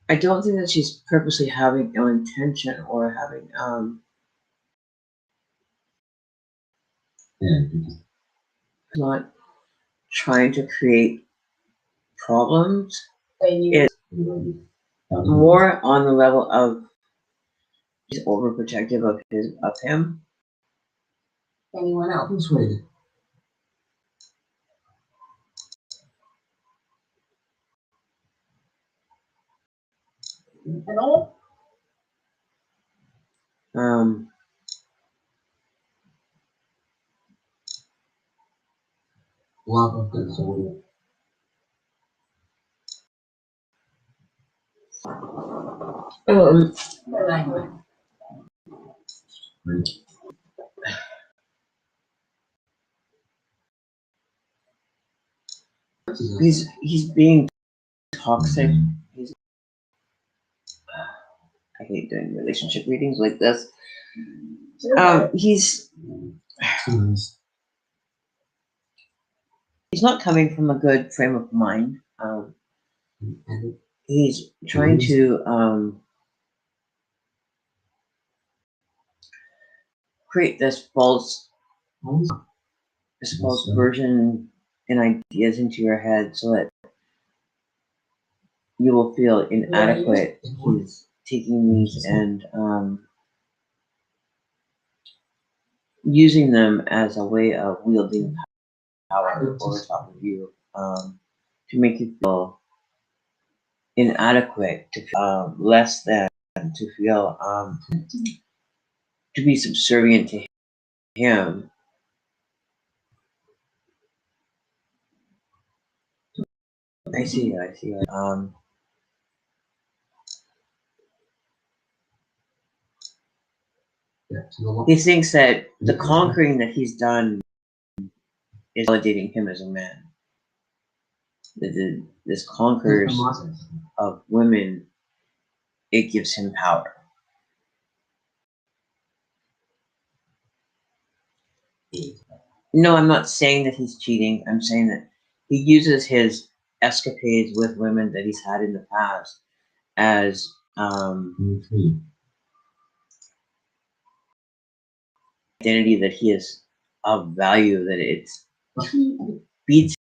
Speaker 1: I don't think that she's purposely having ill intention or having
Speaker 3: Yeah,
Speaker 1: not trying to create problems. It's more on the level of she's overprotective of him.
Speaker 2: Anyone else?
Speaker 3: Who's waiting?
Speaker 2: At all?
Speaker 3: Love of the soul.
Speaker 1: He's being toxic. I hate doing relationship readings like this. He's not coming from a good frame of mind. He's trying to create this false version and ideas into your head so that you will feel inadequate. He's taking these and using them as a way of wielding power over top of you, to make you feel inadequate, to feel less than, to feel to be subservient to him. I see. He thinks that the conquering that he's done is validating him as a man. This conquers of women, it gives him power. No, I'm not saying that he's cheating. I'm saying that he uses his escapades with women that he's had in the past as identity that he is of value, that it beats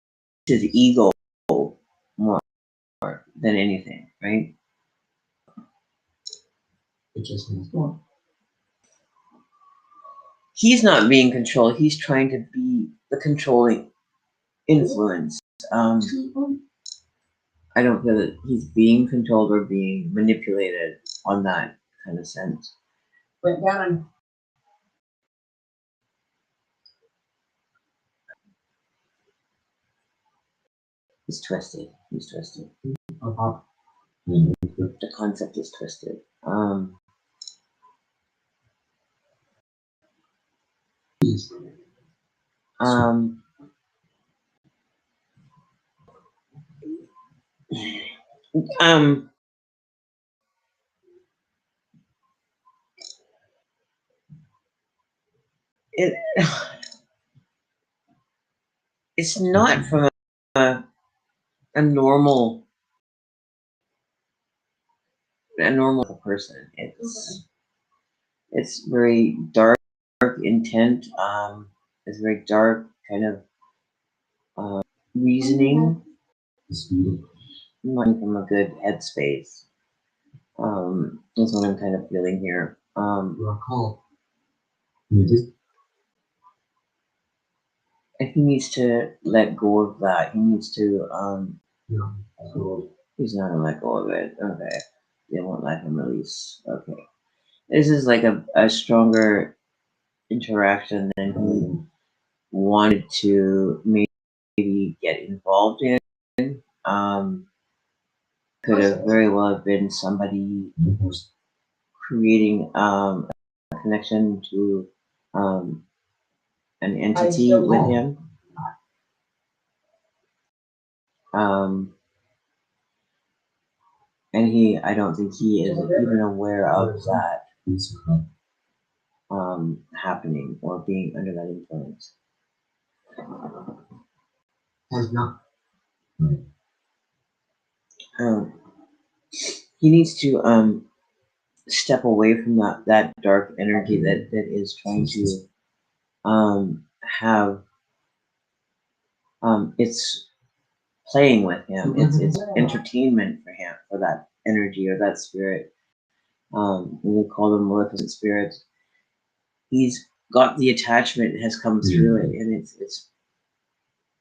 Speaker 1: his ego more than anything, right?
Speaker 3: It just means
Speaker 1: He's not being controlled. He's trying to be the controlling influence. I don't feel that he's being controlled or being manipulated on that kind of sense.
Speaker 2: Went down.
Speaker 1: He's twisted. He's twisted.
Speaker 3: yeah,
Speaker 1: The concept is twisted.
Speaker 3: yes.
Speaker 1: It it's not from a normal person. It's very dark intent. It's very dark kind of reasoning, not from a good headspace. That's what I'm kind of feeling here.
Speaker 3: Recall. Yeah, just
Speaker 1: And he needs to let go of that. He needs to
Speaker 3: yeah. So
Speaker 1: he's not gonna let go of it. Okay. They won't let him release. Okay. This is like a stronger interaction than he wanted to maybe get involved in. Could have very well have been somebody creating a connection to an entity with him. And I don't think he is even aware of that happening or being under that influence.
Speaker 3: has not.
Speaker 1: He needs to step away from that dark energy that is trying to have it's playing with him. It's entertainment for him, for that energy or that spirit. We call them maleficent spirits. He's got the attachment has come through it, and it's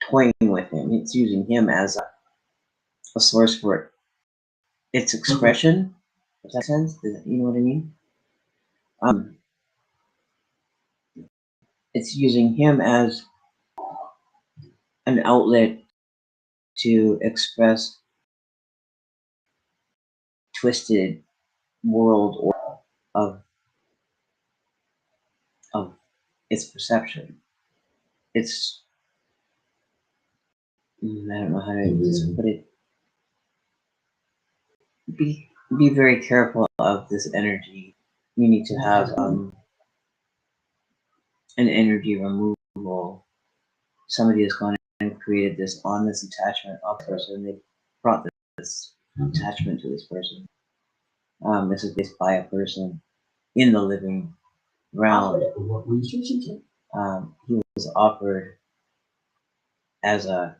Speaker 1: toying with him. It's using him as a source for its expression. Does that make sense? You know what I mean? It's using him as an outlet to express twisted world or of its perception. It's I don't know how to just put it. Be very careful of this energy. You need to have an energy removal. Somebody has gone and created this on this attachment of the person. They brought this attachment to this person. This is based by a person in the living realm. He was offered as a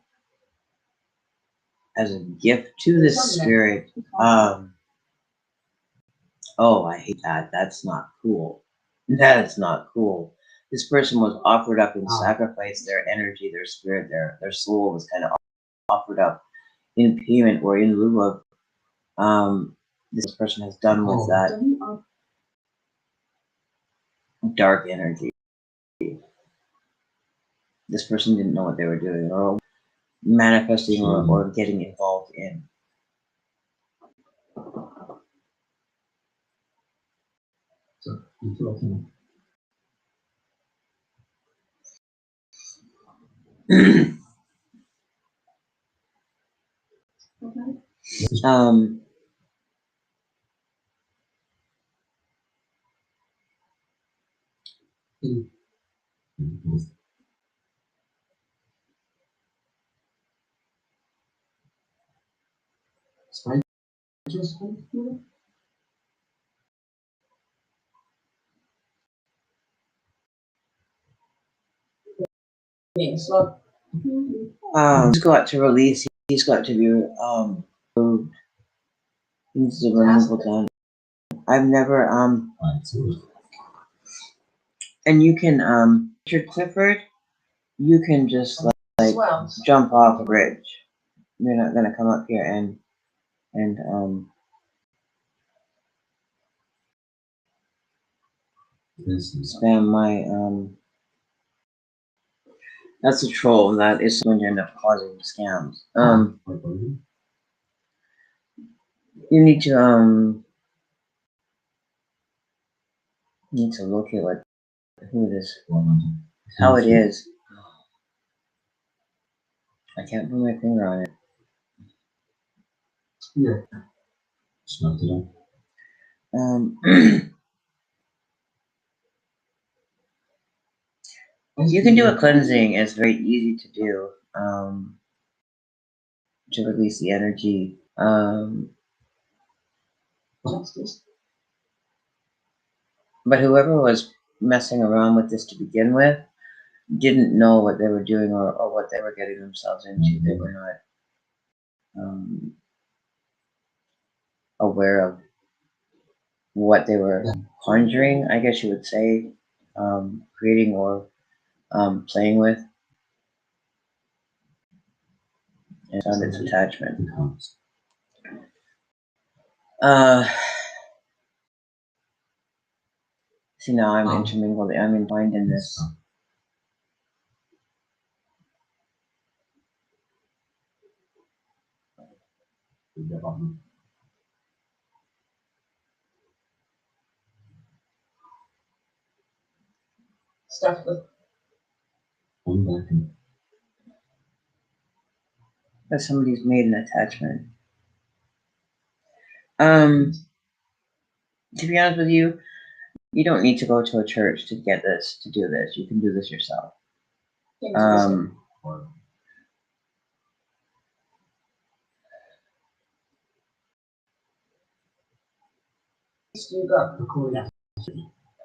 Speaker 1: gift to this spirit. Oh, I hate that. That's not cool. That is not cool. This person was offered up in sacrifice. Their energy, their spirit, their soul was kind of offered up in payment or in lieu of this person has done with that dark energy. This person didn't know what they were doing or manifesting or getting involved in.
Speaker 3: So you feel okay. Spike just
Speaker 2: He's got
Speaker 1: to release. He's got to be moved. He needs to removal done. I've never
Speaker 3: Alright, so
Speaker 1: and you can Richard Clifford, you can just like
Speaker 2: Swell.
Speaker 1: jump off a bridge. You're not gonna come up here and
Speaker 3: this is
Speaker 1: spam my that's a troll, and that is going to end up causing scams.
Speaker 3: quite funny.
Speaker 1: You need to locate what who it is, how it is. I can't put my finger on it.
Speaker 3: Yeah. Smoked it up.
Speaker 1: You can do a cleansing. It's very easy to do. To release the energy. But whoever was messing around with this to begin with didn't know what they were doing or what they were getting themselves into. They were not aware of what they were conjuring, I guess you would say, creating or playing with, and found its attachment. See, now I'm intermingled. I'm entwined in this.
Speaker 2: Stuff with
Speaker 1: That somebody's made an attachment. To be honest with you, you don't need to go to a church to get this, to do this. You can do this yourself.
Speaker 2: you got the cool.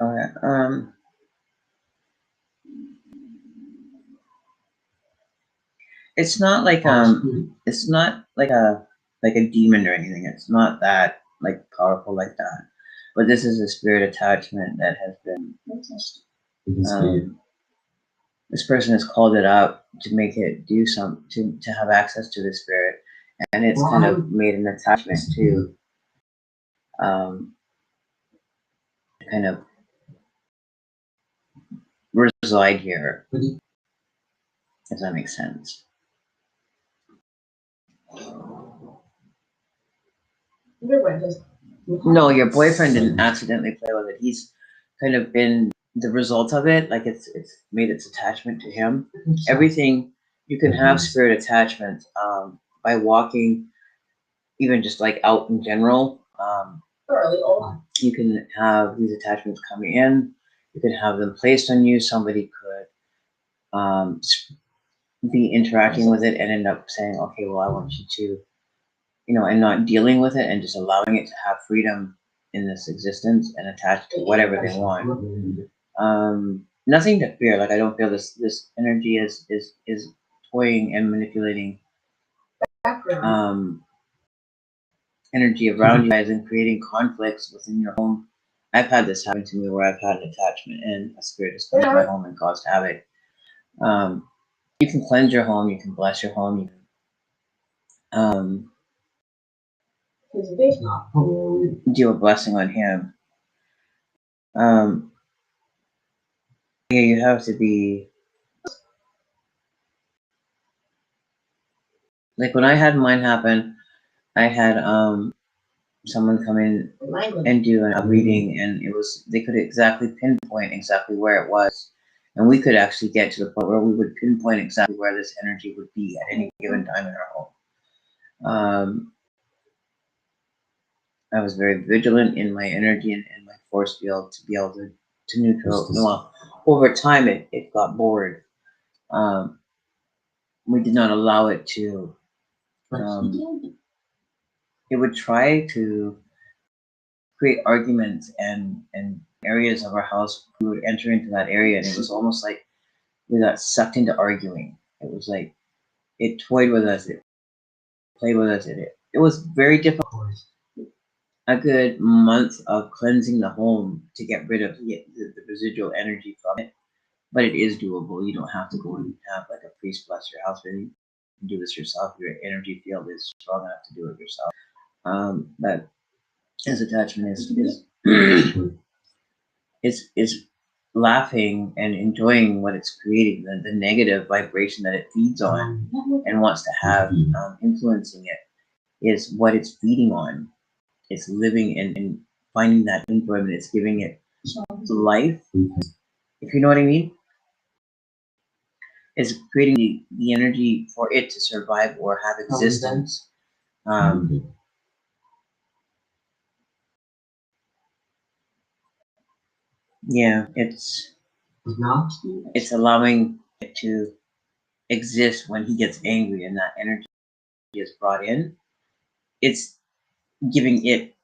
Speaker 1: Okay. It's not like it's not like a demon or anything. It's not that like powerful like that. But this is a spirit attachment that has been this person has called it out to make it do to have access to the spirit, and it's kind of made an attachment to kind of reside here. If that makes sense. No, your boyfriend didn't accidentally play with it. He's kind of been the result of it. Like it's made its attachment to him. Everything you can have spirit attachment by walking, even just like out in general. You can have these attachments coming in. You can have them placed on you. Somebody could be interacting with it and end up saying, "Okay, well, I want you to." And not dealing with it and just allowing it to have freedom in this existence and attach to whatever they want. Nothing to fear. Like I don't feel this energy is toying and manipulating energy around you guys and creating conflicts within your home. I've had this happen to me where I've had an attachment and a spirit has come to my home and caused havoc. You can cleanse your home. You can bless your home. You can do a blessing on him. Yeah, you have to be like when I had mine happen, I had someone come in and do a reading, and they could exactly pinpoint exactly where it was, and we could actually get to the point where we would pinpoint exactly where this energy would be at any given time in our home. I was very vigilant in my energy and my force field to be able to neutral. Well, over time it got bored. We did not allow it to. It would try to create arguments and areas of our house. We would enter into that area, and it was almost like we got sucked into arguing. It was like it toyed with us, it played with us. It was very difficult. a good month of cleansing the home to get rid of the residual energy from it. But it is doable. You don't have to go and have like a priest bless your house. But you can do this yourself. Your energy field is strong enough to do it yourself. But his attachment is is laughing and enjoying what it's creating, the negative vibration that it feeds on and wants to have influencing it is what it's feeding on. It's living and finding that enjoyment. It's giving it life, if you know what I mean. It's creating the energy for it to survive or have existence. Yeah, it's allowing it to exist when he gets angry and that energy is brought in. It's giving it.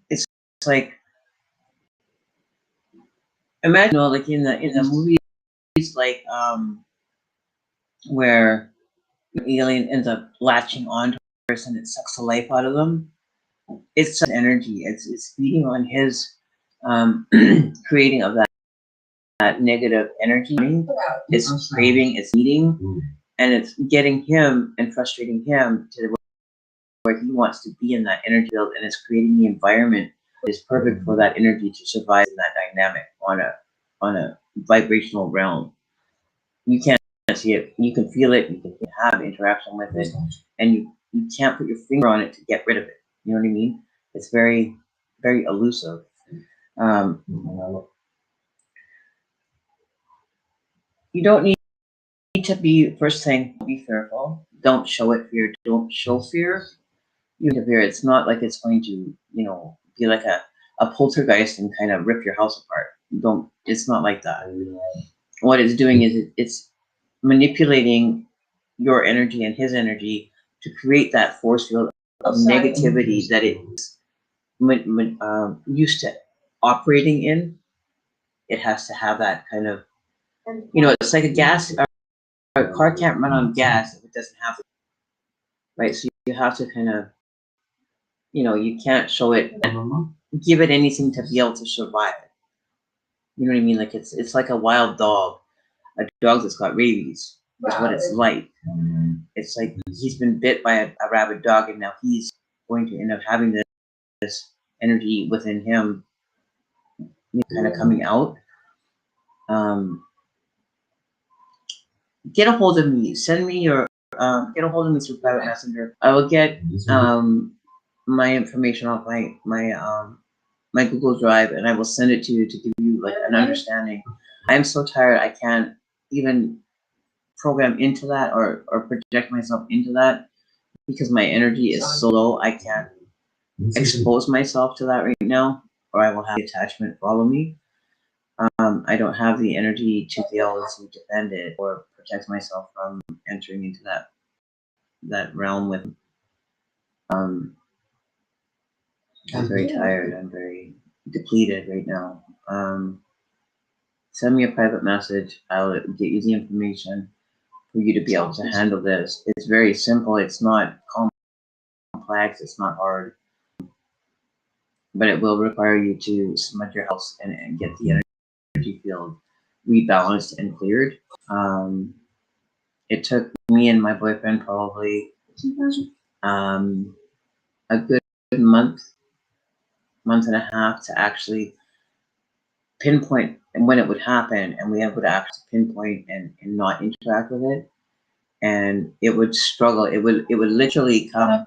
Speaker 1: It's like imagine, you know, like in the movies, like where an alien ends up latching onto a person, it sucks the life out of them. It's such energy. It's feeding on his creating of that negative energy. It's craving, it's needing, and it's getting him and frustrating him to where he wants to be in that energy field, and it's creating the environment that is perfect for that energy to survive in that dynamic on a vibrational realm. You can't see it, you can feel it, you can have interaction with it, and you can't put your finger on it to get rid of it. You know what I mean? It's very, very elusive. You don't need to be, first thing, be fearful. Don't show it fear. Don't show fear. You have fear. It's not like it's going to, you know, be like a poltergeist and kind of rip your house apart. Don't. It's not like that. What it's doing is it's manipulating your energy and his energy to create that force field of negativity that it's used to operating in. It has to have that kind of, you know, it's like a gas. A car can't run on gas if it doesn't have, right? So you have to kind of, you know, you can't show it, give it anything to be able to survive. You know what I mean? Like it's like a wild dog, a dog that's got rabies. Is what it's like. It's like he's been bit by a rabid dog, and now he's going to end up having this energy within him, kind of coming out. Get a hold of me. Send me your. Get a hold of me through private messenger. I will get my information off my Google Drive, and I will send it to you to give you like an understanding. I'm so tired I can't even program into that or project myself into that because my energy is so low. I can't expose myself to that right now, or I will have the attachment follow me. I don't have the energy to be able to defend it or protect myself from entering into that realm with. I'm very tired. I'm very depleted right now. Send me a private message. I'll get you the information for you to be able to handle this. It's very simple. It's not complex. It's not hard. But it will require you to smudge your house and get the energy field rebalanced and cleared. It took me and my boyfriend probably a good month and a half to actually pinpoint when it would happen, and we would actually pinpoint and not interact with it. And it would struggle. It would literally come.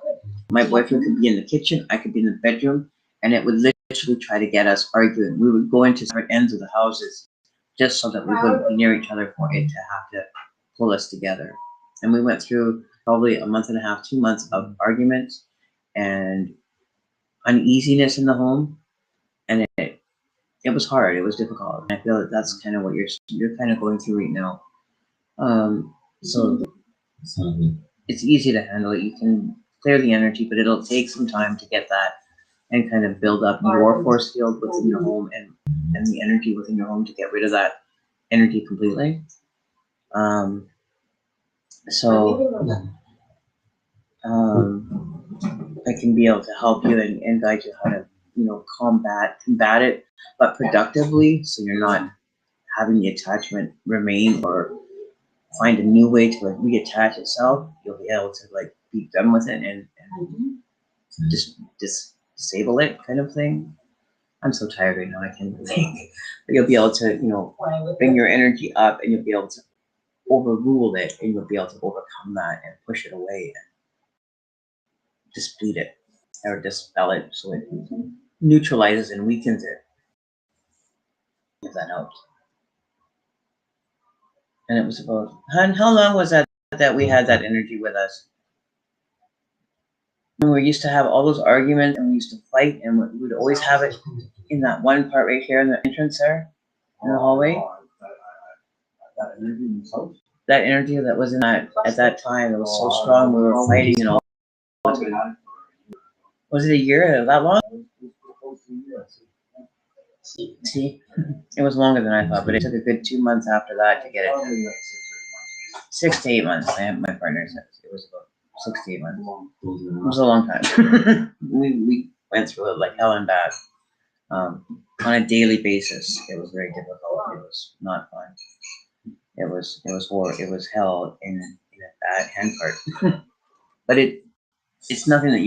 Speaker 1: My boyfriend could be in the kitchen, I could be in the bedroom, and it would literally try to get us arguing. We would go into separate ends of the houses just so that we wouldn't be near each other for it to have to pull us together. And we went through probably a month and a half, 2 months of arguments and uneasiness in the home, and it was hard. It was difficult. And I feel that that's kind of what you're kind of going through right now. So it's easy to handle it. You can clear the energy, but it'll take some time to get that and kind of build up your force field within your home and the energy within your home to get rid of that energy completely. So I can be able to help you and guide you how to, combat it, but productively, so you're not having the attachment remain or find a new way to like reattach itself. You'll be able to like be done with it and just disable it, kind of thing. I'm so tired right now. I can't even think. But you'll be able to, bring your energy up, and you'll be able to overrule it, and you'll be able to overcome that and push it away and deplete it or dispel it, so it neutralizes and weakens it. If that helps. And it was about, how long was that we had that energy with us? And we used to have all those arguments, and we used to fight, and we would always have it in that one part right here in the entrance there, in the hallway.
Speaker 3: That energy in the house?
Speaker 1: That energy that was in that at that time, it was so strong. We were fighting, Was it a year? That long? See, it was longer than I thought, but it took a good 2 months after that to get it. 6 to 8 months. My partner said it was about 6 to 8 months. It was a long time. we went through it like hell and back. On a daily basis. It was very difficult. It was not fun. It was horror. It was hell in a bad hand part. But it's nothing that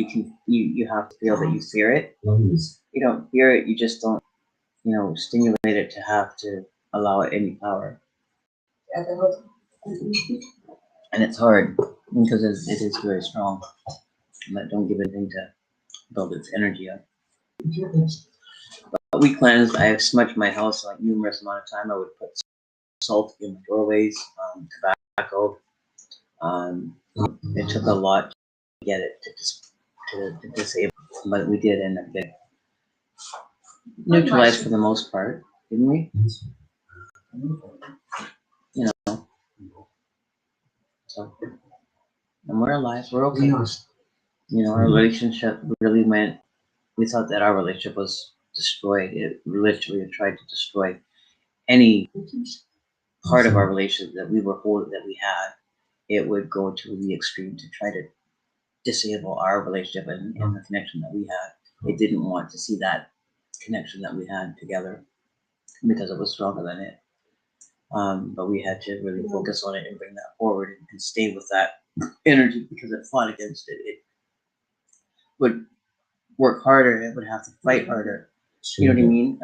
Speaker 1: you have to feel that you fear it. You don't fear it. You just don't stimulate it to have to allow it any power. And it's hard because it is very strong. But don't give anything to build its energy up. But we cleansed. I have smudged my house like numerous amount of time. I would put salt in the doorways, tobacco. It took a lot to get it to disable, but we did end up getting neutralized for the most part, didn't we? So, and we're alive. We're okay. Our relationship really went. We thought that our relationship was destroyed. It literally tried to destroy any part of our relationship that we were holding, that we had. It would go to the extreme to try to disable our relationship and the connection that we had. It didn't want to see that connection that we had together because it was stronger than it. But we had to really focus on it and bring that forward and stay with that energy, because it fought against it. It would work harder. It would have to fight harder. You know what I mean?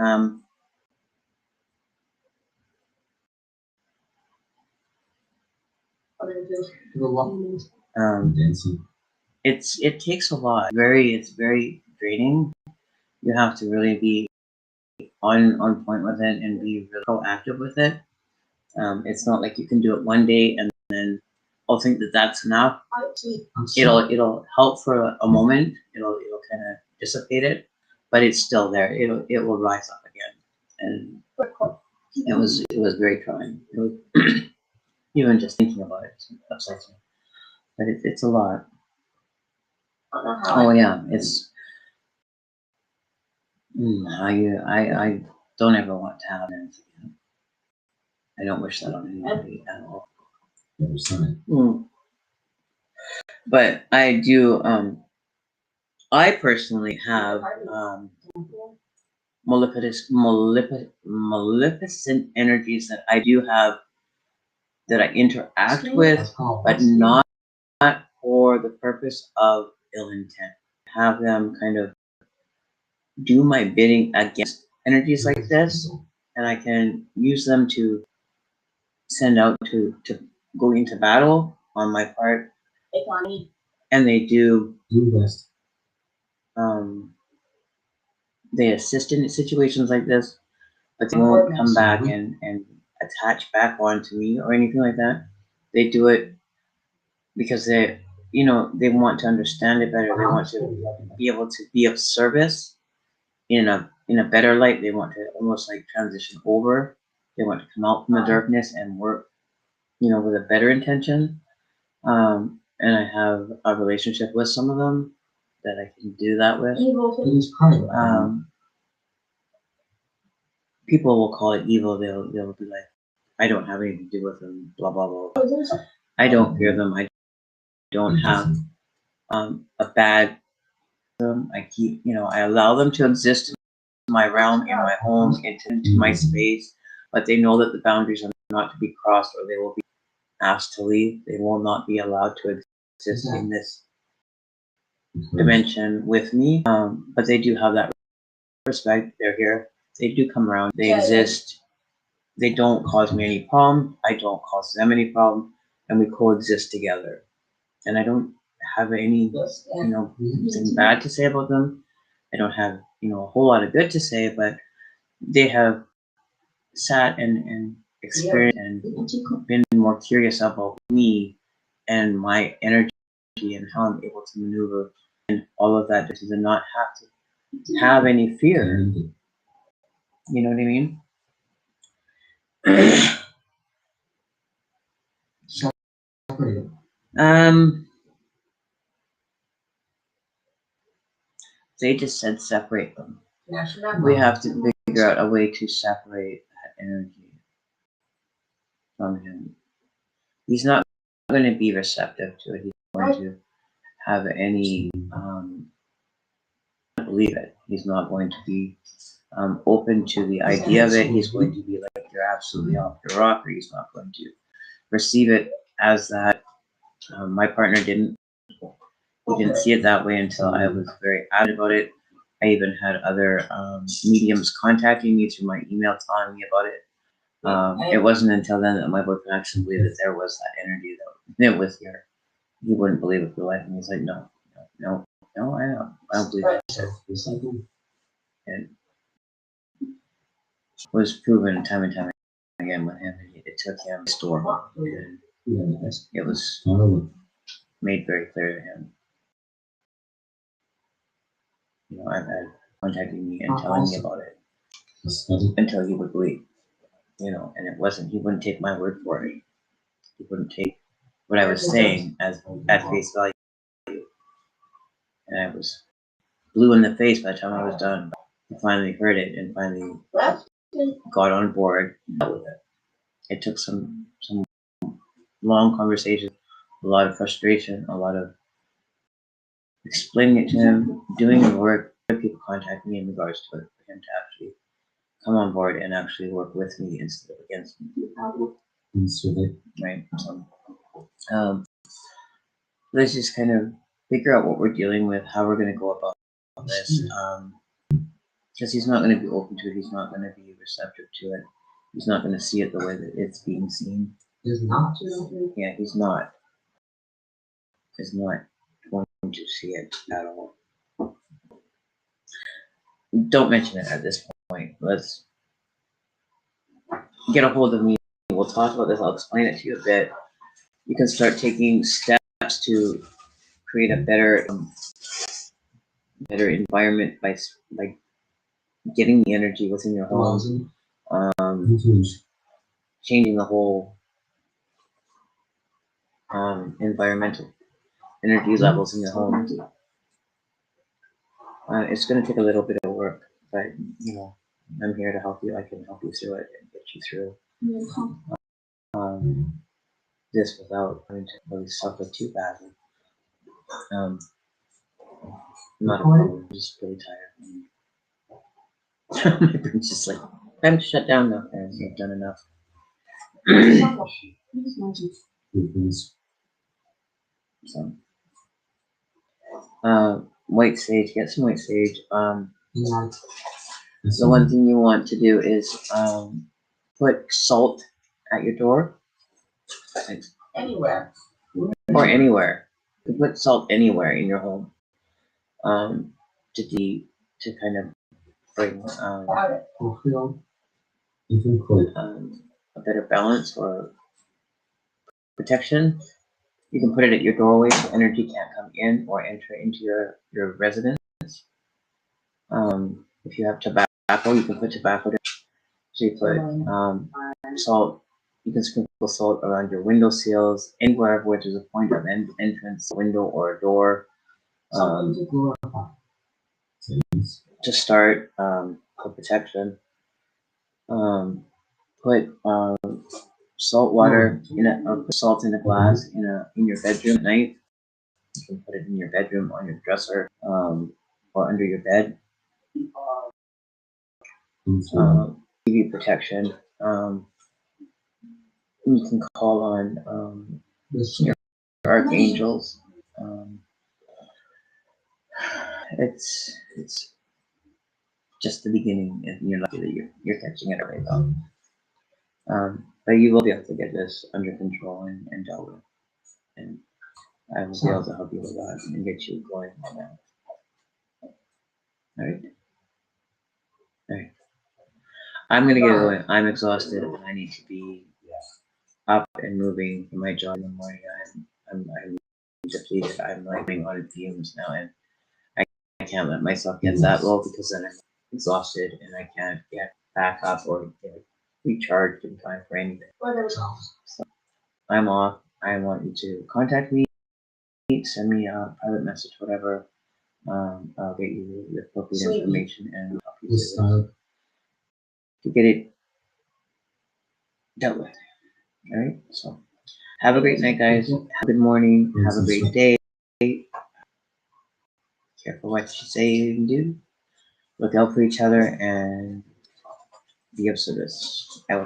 Speaker 1: It takes a lot. It's very draining. You have to really be on point with it and be really proactive with it. It's not like you can do it one day and then I'll think that that's enough. It'll help for a moment. It'll kind of dissipate it, but it's still there. It will rise up again, and it was very trying. It was, even just thinking about it upsets me, but it's a lot. Oh yeah, it's. I don't ever want to have it. I don't wish that on anybody at all. But I do. I personally have maleficent energies that I do have, that I interact with, but not for the purpose of ill intent. Have them kind of do my bidding against energies like this, and I can use them to send out to go into battle on my part, and they do. They assist in situations like this, but they won't come back and attach back onto me or anything like that. They do it because they want to understand it better. They want to be able to be of service in a better light. They want to almost like transition over. They want to come out from the darkness and work, with a better intention. And I have a relationship with some of them that I can do that with. People will call it evil. They'll be like, I don't have anything to do with them, blah blah blah. I don't fear them. I don't have a bad them. I keep, I allow them to exist in my realm, in my home, into my space, but they know that the boundaries are not to be crossed, or they will be asked to leave. They will not be allowed to exist in this dimension with me. But they do have that respect. They're here. They do come around. They exist. They don't cause me any problem. I don't cause them any problem, and we coexist together. And I don't have any, thing bad to say about them. I don't have, a whole lot of good to say, but they have sat and experienced and been more curious about me and my energy and how I'm able to maneuver and all of that, just to not have to have any fear. You know what I mean?
Speaker 3: Separate.
Speaker 1: They just said separate them.
Speaker 2: National
Speaker 1: We have to figure out a way to separate that energy from him. He's not going to be receptive to it. He's going to have any believe it. He's not going to be open to the idea of it. He's going to be like, you're absolutely off your rocker. He's not going to receive it as that. My partner didn't. He didn't see it that way until I was very adamant about it. I even had other mediums contacting me through my email telling me about it. It wasn't until then that my boyfriend actually believed that there was that energy that was here. He wouldn't believe it for life, and he's like, no, I don't believe it. And it was proven time and time again with him. It took him to store, and it was made very clear to him. I've had contacting me and telling me about it until he would believe. And it wasn't. He wouldn't take my word for it. He wouldn't take what I was saying as at face value. And I was blue in the face by the time I was done. He finally heard it and finally got on board and dealt with it. It took some long conversations, a lot of frustration, a lot of explaining it to him, doing the work. People contact me in regards to it for him to actually come on board and actually work with me instead of against me. Right. So, let's just kind of figure out what we're dealing with, how we're going to go about this. Because he's not going to be open to it. He's not going to be receptive to it. He's not going to see it the way that it's being seen.
Speaker 2: He's not.
Speaker 1: Yeah, he's not. He's not going to see it at all. Don't mention it at this point. Let's get a hold of me. We'll talk about this. I'll explain it to you a bit. You can start taking steps to create a better environment by getting the energy within your home, changing the whole environmental energy levels in your home. It's going to take a little bit of work, but I'm here to help you. I can help you through it and get you through this without having to really suffer too badly. Not a problem. I'm just really tired. My brain's just like, time to shut down now, parents. You've done enough. So, white sage. Get some white sage. The one thing you want to do is put salt at your door.
Speaker 2: Anywhere.
Speaker 1: Or anywhere. You can put salt anywhere in your home. To kind of bring a better balance or protection. You can put it at your doorway so energy can't come in or enter into your residence. If you have tobacco, you can put tobacco there. So you put salt. You can sprinkle salt around your window sills, anywhere where there's a point of entrance, a window or a door. To start for protection. Put salt water or put salt in a glass in your bedroom at night. You can put it in your bedroom on your dresser. or under your bed. TV protection. You can call on your archangels. It's just the beginning, and you're lucky that you're catching it already, though. But you will be able to get this under control and dealt with, and I will be able to help you with that and get you going on that. All right. I'm gonna get going. I'm exhausted, and I need to be up and moving for my job in the morning. I'm depleted. I'm like running on fumes now, and I can't let myself get that low because then I'm exhausted and I can't get back up or get recharged in time for anything. So I'm off. I want you to contact me, send me a private message, whatever. I'll get you the appropriate information and help you to get it dealt with. All right. So have a great night, guys. Have a good morning. Have a great day. Careful what you say and do. Look out for each other and be of service. I will